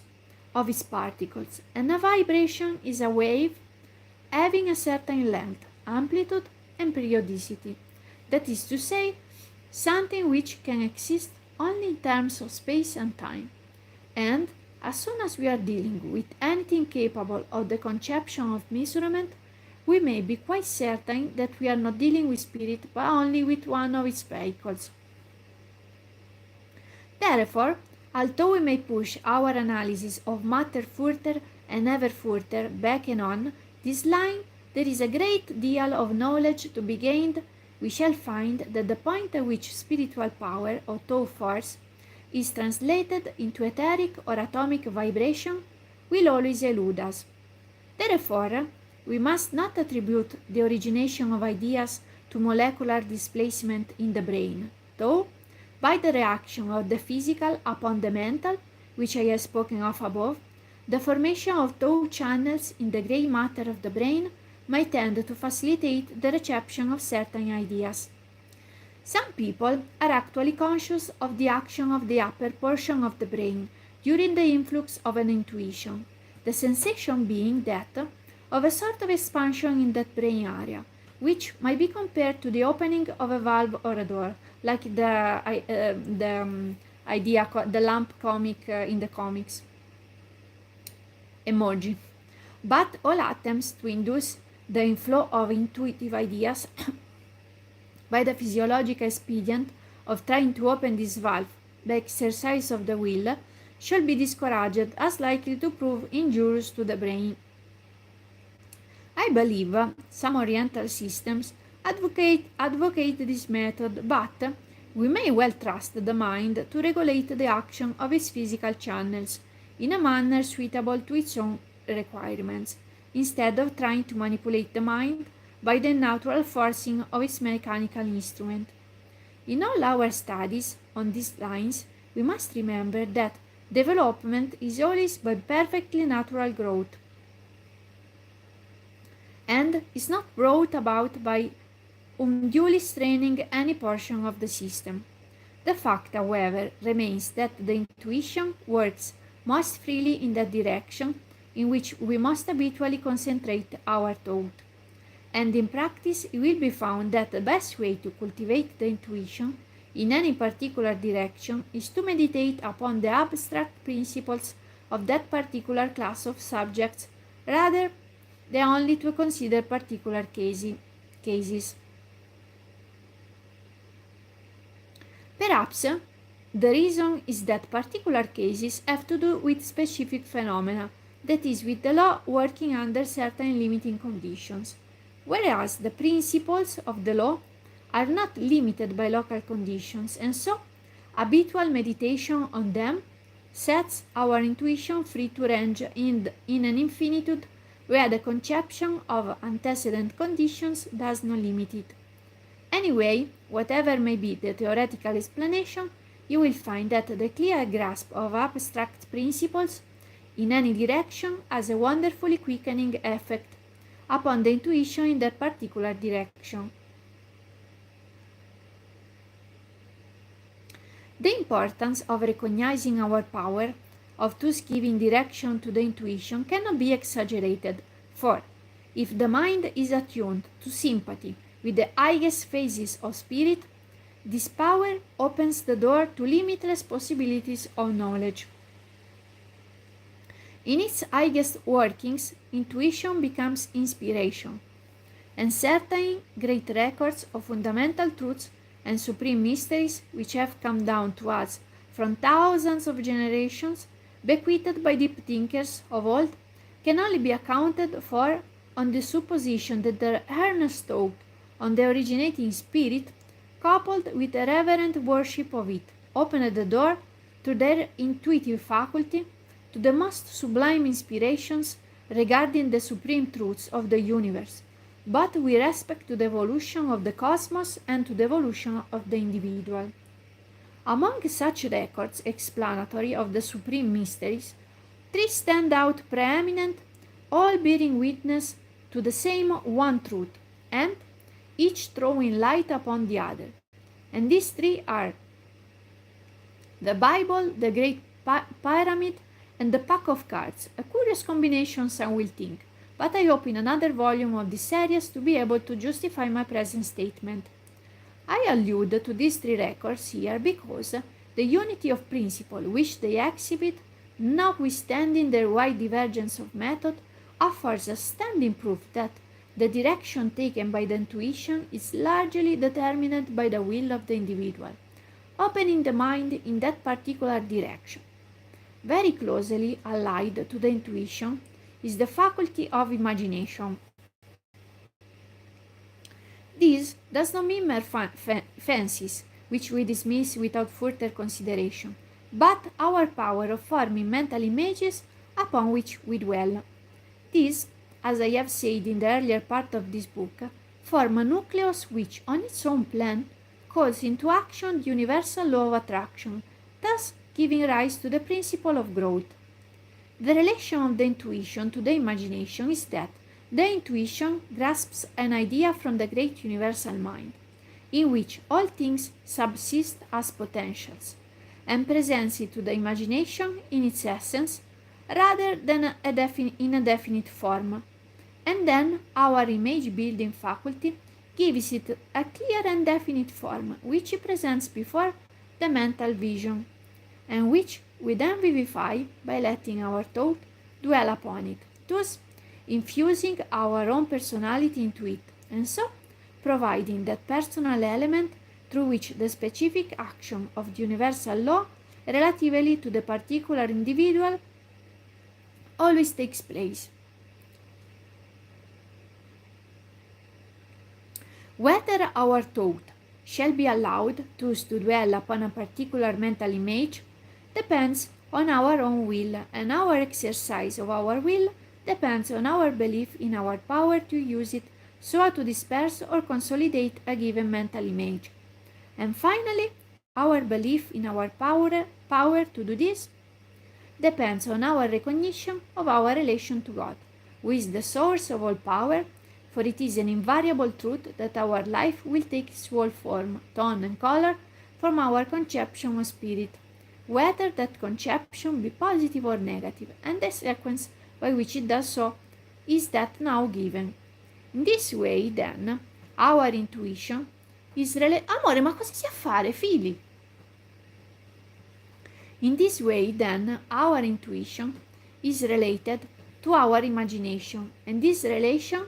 of its particles, and a vibration is a wave having a certain length, amplitude, and periodicity. That is to say, something which can exist only in terms of space and time. And as soon as we are dealing with anything capable of the conception of measurement, we may be quite certain that we are not dealing with spirit but only with one of its vehicles. Therefore, although we may push our analysis of matter further and ever further back and on this line, there is a great deal of knowledge to be gained. We shall find that the point at which spiritual power or thought force is translated into etheric or atomic vibration will always elude us. Therefore, we must not attribute the origination of ideas to molecular displacement in the brain, though by the reaction of the physical upon the mental, which I have spoken of above, the formation of thought channels in the grey matter of the brain may tend to facilitate the reception of certain ideas. Some people are actually conscious of the action of the upper portion of the brain during the influx of an intuition, the sensation being that of a sort of expansion in that brain area, which might be compared to the opening of a valve or a door, like the lamp comic in the comics emoji. But all attempts to induce the inflow of intuitive ideas by the physiological expedient of trying to open this valve by exercise of the will shall be discouraged as likely to prove injurious to the brain. I believe some Oriental systems advocate this method, but we may well trust the mind to regulate the action of its physical channels in a manner suitable to its own requirements, instead of trying to manipulate the mind by the natural forcing of its mechanical instrument. In all our studies on these lines, we must remember that development is always by perfectly natural growth, and is not brought about by unduly straining any portion of the system. The fact, however, remains that the intuition works most freely in that direction in which we must habitually concentrate our thought. And in practice it will be found that the best way to cultivate the intuition in any particular direction is to meditate upon the abstract principles of that particular class of subjects rather than only to consider particular cases. Perhaps the reason is that particular cases have to do with specific phenomena, that is, with the law working under certain limiting conditions, whereas the principles of the law are not limited by local conditions, and so habitual meditation on them sets our intuition free to range in an infinitude where the conception of antecedent conditions does not limit it. Anyway, whatever may be the theoretical explanation, you will find that the clear grasp of abstract principles in any direction has a wonderfully quickening effect upon the intuition in that particular direction. The importance of recognizing our power of thus giving direction to the intuition cannot be exaggerated, for if the mind is attuned to sympathy with the highest phases of spirit, this power opens the door to limitless possibilities of knowledge. In its highest workings, intuition becomes inspiration, and certain great records of fundamental truths and supreme mysteries which have come down to us from thousands of generations, bequeathed by deep thinkers of old, can only be accounted for on the supposition that their earnest thought on the originating spirit, coupled with a reverent worship of it, opened the door to their intuitive faculty to the most sublime inspirations regarding the supreme truths of the universe, but with respect to the evolution of the cosmos and to the evolution of the individual. Among such records explanatory of the supreme mysteries, three stand out preeminent, all bearing witness to the same one truth, and each throwing light upon the other. And these three are the Bible, the Great Pyramid, and the pack of cards. A curious combination, some will think, but I hope in another volume of this series to be able to justify my present statement. I allude to these three records here because the unity of principle which they exhibit, notwithstanding their wide divergence of method, offers a standing proof that The direction taken by the intuition is largely determined by the will of the individual, opening the mind in that particular direction. Very closely allied to the intuition is the faculty of imagination. This does not mean mere fancies, which we dismiss without further consideration, but our power of forming mental images upon which we dwell. These, as I have said in the earlier part of this book, form a nucleus which, on its own plan, calls into action the universal law of attraction, thus giving rise to the principle of growth. The relation of the intuition to the imagination is that the intuition grasps an idea from the great universal mind, in which all things subsist as potentials, and presents it to the imagination in its essence rather than in a definite form. And then our image-building faculty gives it a clear and definite form, which it presents before the mental vision, and which we then vivify by letting our thought dwell upon it, thus infusing our own personality into it, and so providing that personal element through which the specific action of the universal law relatively to the particular individual always takes place. Whether our thought shall be allowed thus to dwell upon a particular mental image depends on our own will, and our exercise of our will depends on our belief in our power to use it so as to disperse or consolidate a given mental image. And finally, our belief in our power to do this depends on our recognition of our relation to God, who is the source of all power, for it is an invariable truth that our life will take its whole form, tone, and color from our conception of spirit, whether that conception be positive or negative, and the sequence by which it does so is that now given. In this way, then, our intuition is Amore, ma cosa si a fare, figli? In this way, then, our intuition is related to our imagination, and this relation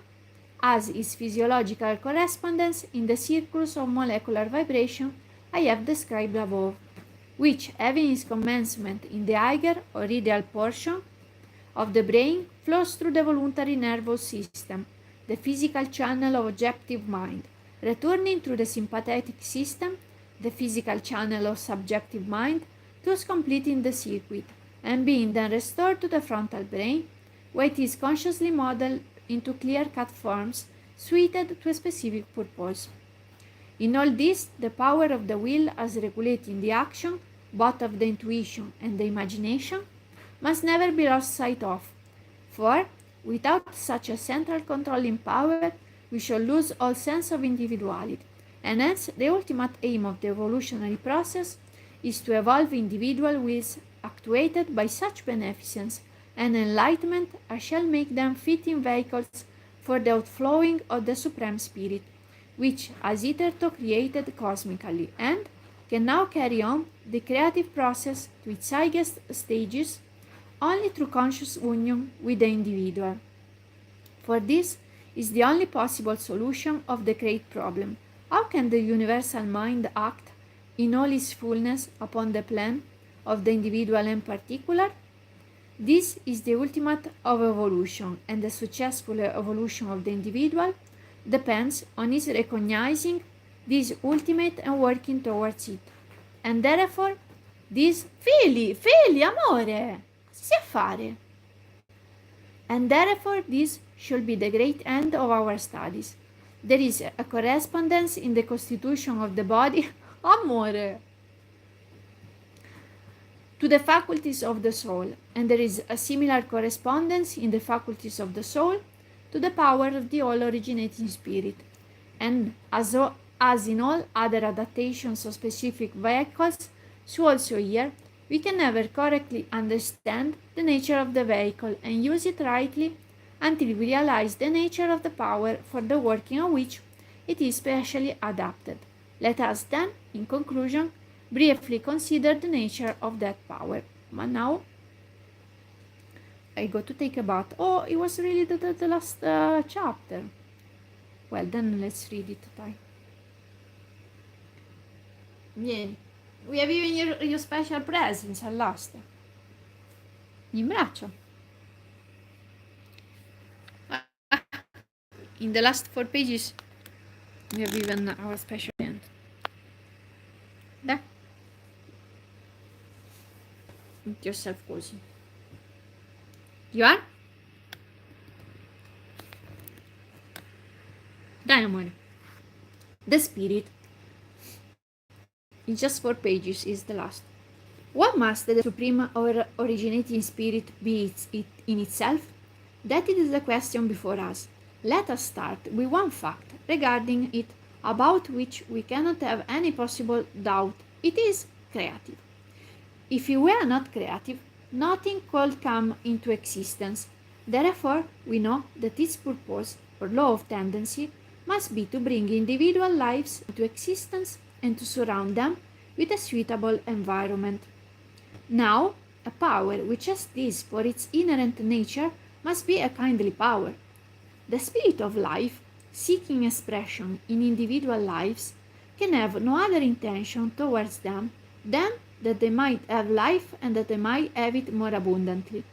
has its physiological correspondence in the circles of molecular vibration I have described above, which, having its commencement in the higher or ideal portion of the brain, flows through the voluntary nervous system, the physical channel of objective mind, returning through the sympathetic system, the physical channel of subjective mind, thus completing the circuit, and being then restored to the frontal brain, where it is consciously modeled into clear-cut forms suited to a specific purpose. In all this, the power of the will as regulating the action, both of the intuition and the imagination, must never be lost sight of, for without such a central controlling power, we shall lose all sense of individuality, and hence the ultimate aim of the evolutionary process is to evolve individual wills actuated by such beneficence and enlightenment as shall make them fitting vehicles for the outflowing of the Supreme Spirit, which has hitherto created cosmically, and can now carry on the creative process to its highest stages only through conscious union with the individual. For this is the only possible solution of the great problem. How can the universal mind act in all its fullness upon the plan of the individual in particular? This is the ultimate of evolution, and the successful evolution of the individual depends on his recognizing this ultimate and working towards it. And therefore, this figli, amore, si sa fare. And therefore, this should be the great end of our studies. There is a correspondence in the constitution of the body, amore, to the faculties of the soul, and there is a similar correspondence in the faculties of the soul to the power of the all-originating spirit. And as in all other adaptations of specific vehicles, so also here, we can never correctly understand the nature of the vehicle and use it rightly until we realize the nature of the power for the working of which it is specially adapted. Let us then, in conclusion, briefly consider the nature of that power. But now I go to take a bath. Oh, it was really the last chapter. Well, then let's read it, dai. Yeah. We have even your special presents at last. In braccio. In the last 4 pages, we have even our special present. Dai. Make yourself cozy. You are? Dai, amore. The spirit. In just 4 pages is the last. What must the supreme or originating spirit be in itself? That is the question before us. Let us start with one fact regarding it, about which we cannot have any possible doubt. It is creative. If it were not creative, nothing could come into existence. Therefore, we know that its purpose, or law of tendency, must be to bring individual lives into existence and to surround them with a suitable environment. Now, a power which has this for its inherent nature must be a kindly power. The spirit of life, seeking expression in individual lives, can have no other intention towards them than that they might have life and that they might have it more abundantly.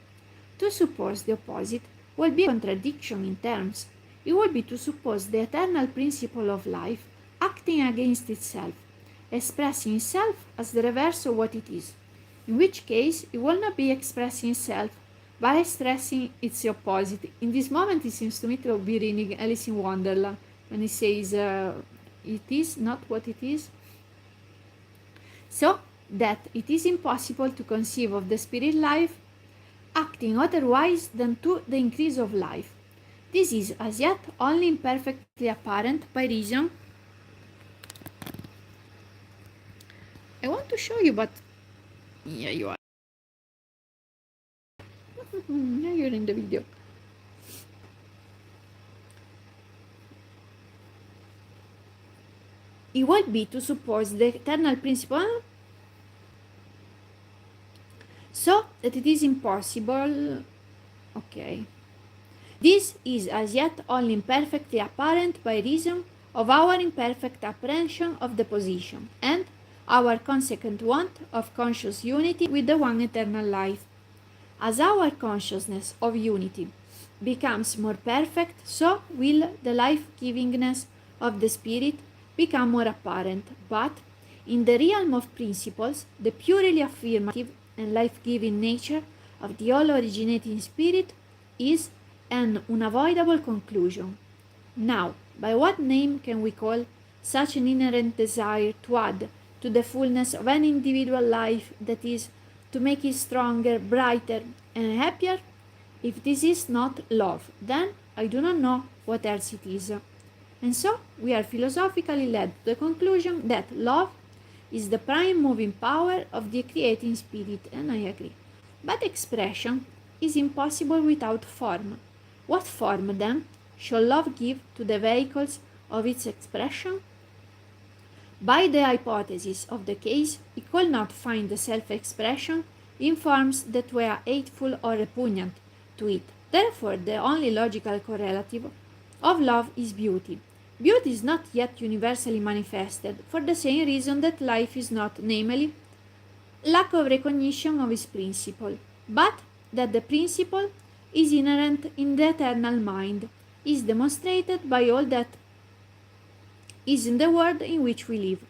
To suppose the opposite would be a contradiction in terms. It would be to suppose the eternal principle of life acting against itself, expressing itself as the reverse of what it is, in which case it will not be expressing itself, but expressing its opposite. In this moment, it seems to me to be reading Alice in Wonderland, when he says, it is not what it is. So, that it is impossible to conceive of the spirit life acting otherwise than to the increase of life. This is as yet only imperfectly apparent by reason. I want to show you, but yeah, you are. Now you're in the video. It would be to suppose the eternal principle, so that it is impossible. Okay. This is as yet only imperfectly apparent by reason of our imperfect apprehension of the position, and our consequent want of conscious unity with the one eternal life. As our consciousness of unity becomes more perfect, so will the life-givingness of the spirit become more apparent. But in the realm of principles, the purely affirmative and life-giving nature of the all-originating spirit is an unavoidable conclusion. Now, by what name can we call such an inherent desire to add to the fullness of an individual life, that is, to make it stronger, brighter, and happier? If this is not love, then I do not know what else it is. And so we are philosophically led to the conclusion that love is the prime moving power of the creating spirit, and I agree. But expression is impossible without form. What form, then, shall love give to the vehicles of its expression? By the hypothesis of the case, it could not find the self-expression in forms that were hateful or repugnant to it. Therefore, the only logical correlative of love is beauty. Beauty is not yet universally manifested, for the same reason that life is not, namely, lack of recognition of its principle, but that the principle is inherent in the eternal mind, is demonstrated by all that is in the world in which we live.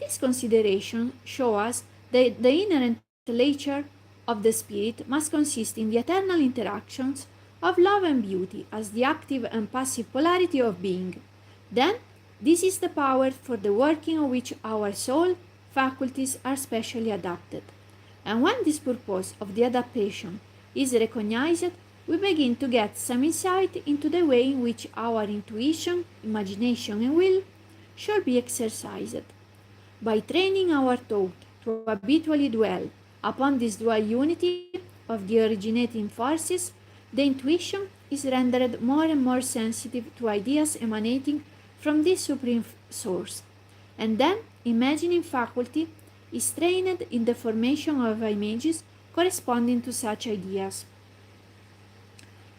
This consideration shows us that the inherent nature of the spirit must consist in the eternal interactions of love and beauty as the active and passive polarity of being. Then, this is the power for the working of which our soul faculties are specially adapted. And when this purpose of the adaptation is recognized, we begin to get some insight into the way in which our intuition, imagination, and will should be exercised. By training our thought to habitually dwell upon this dual unity of the originating forces, the intuition is rendered more and more sensitive to ideas emanating from this supreme source, and then imagining faculty is trained in the formation of images corresponding to such ideas.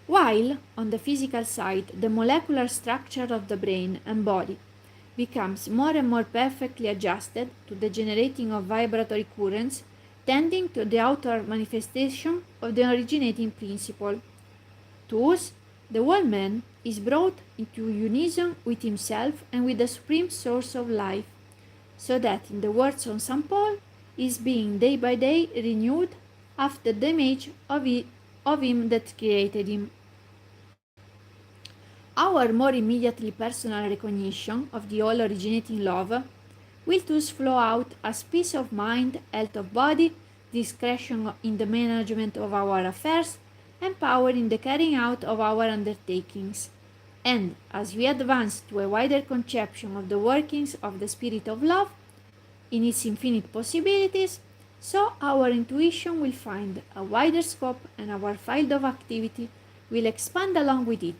While, on the physical side, the molecular structure of the brain and body becomes more and more perfectly adjusted to the generating of vibratory currents, tending to the outer manifestation of the originating principle. Thus, the whole man is brought into unison with himself and with the supreme source of life, so that, in the words of St. Paul, is being day by day renewed after the image of him that created him. Our more immediately personal recognition of the all originating love will thus flow out as peace of mind, health of body, discretion in the management of our affairs, and power in the carrying out of our undertakings. And as we advance to a wider conception of the workings of the Spirit of Love in its infinite possibilities, so our intuition will find a wider scope and our field of activity will expand along with it.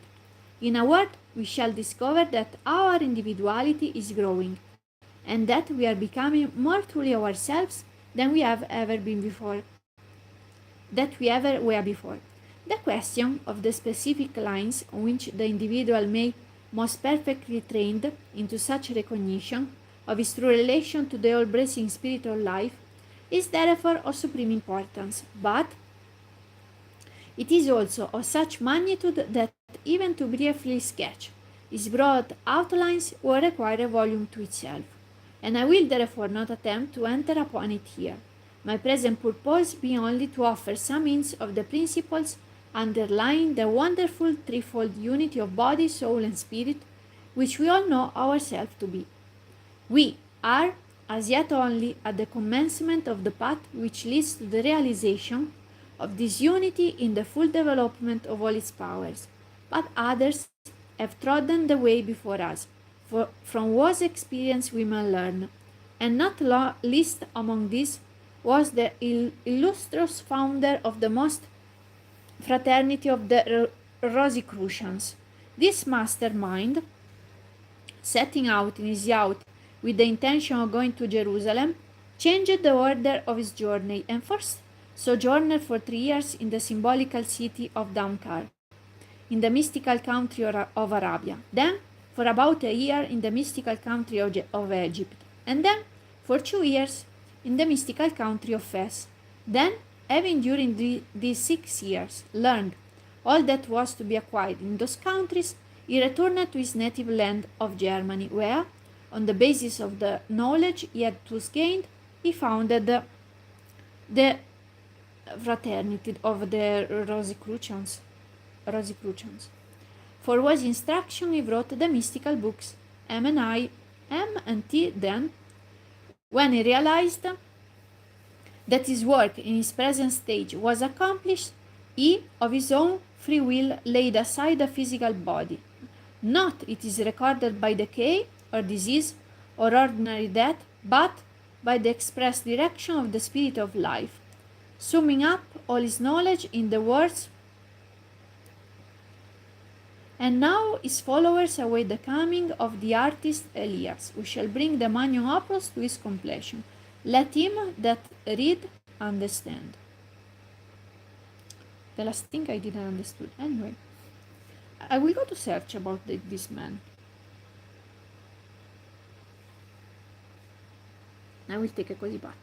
In a word, we shall discover that our individuality is growing and that we are becoming more truly ourselves than we have ever been before. That we ever were before. The question of the specific lines on which the individual may most perfectly trained into such recognition of his true relation to the all-embracing spirit of life is therefore of supreme importance, but it is also of such magnitude that even to briefly sketch its broad outlines will require a volume to itself, and I will therefore not attempt to enter upon it here. My present purpose being only to offer some hints of the principles underlying the wonderful threefold unity of body, soul, and spirit, which we all know ourselves to be. We are as yet only at the commencement of the path which leads to the realization of this unity in the full development of all its powers, but others have trodden the way before us, from whose experience we may learn, and not least among these was the illustrious founder of the most fraternity of the Rosicrucians. This mastermind, setting out in his yacht with the intention of going to Jerusalem, changed the order of his journey and first sojourned for 3 years in the symbolical city of Damkar, in the mystical country of Arabia, then for about a year in the mystical country of Egypt, and then for 2 years in the mystical country of Fez. Then, having during these 6 years learned all that was to be acquired in those countries, he returned to his native land of Germany, where, on the basis of the knowledge he had thus gained, he founded the fraternity of the Rosicrucians. For whose instruction he wrote the mystical books M and T. Then, when he realized that his work in his present stage was accomplished, he, of his own free will, laid aside the physical body. Not, it is recorded, by decay or disease or ordinary death, but by the express direction of the spirit of life, summing up all his knowledge in the words, "And now his followers await the coming of the artist Elias, who shall bring the magnum opus to his completion. Let him that read understand." The last thing I didn't understood. Anyway, I will go to search about this man. I will take a cozy bath.